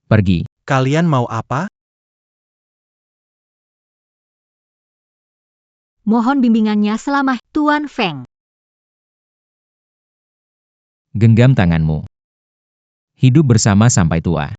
Pergi. Kalian mau apa? Mohon bimbingannya selama Tuan Feng. Genggam tanganmu. Hidup bersama sampai tua.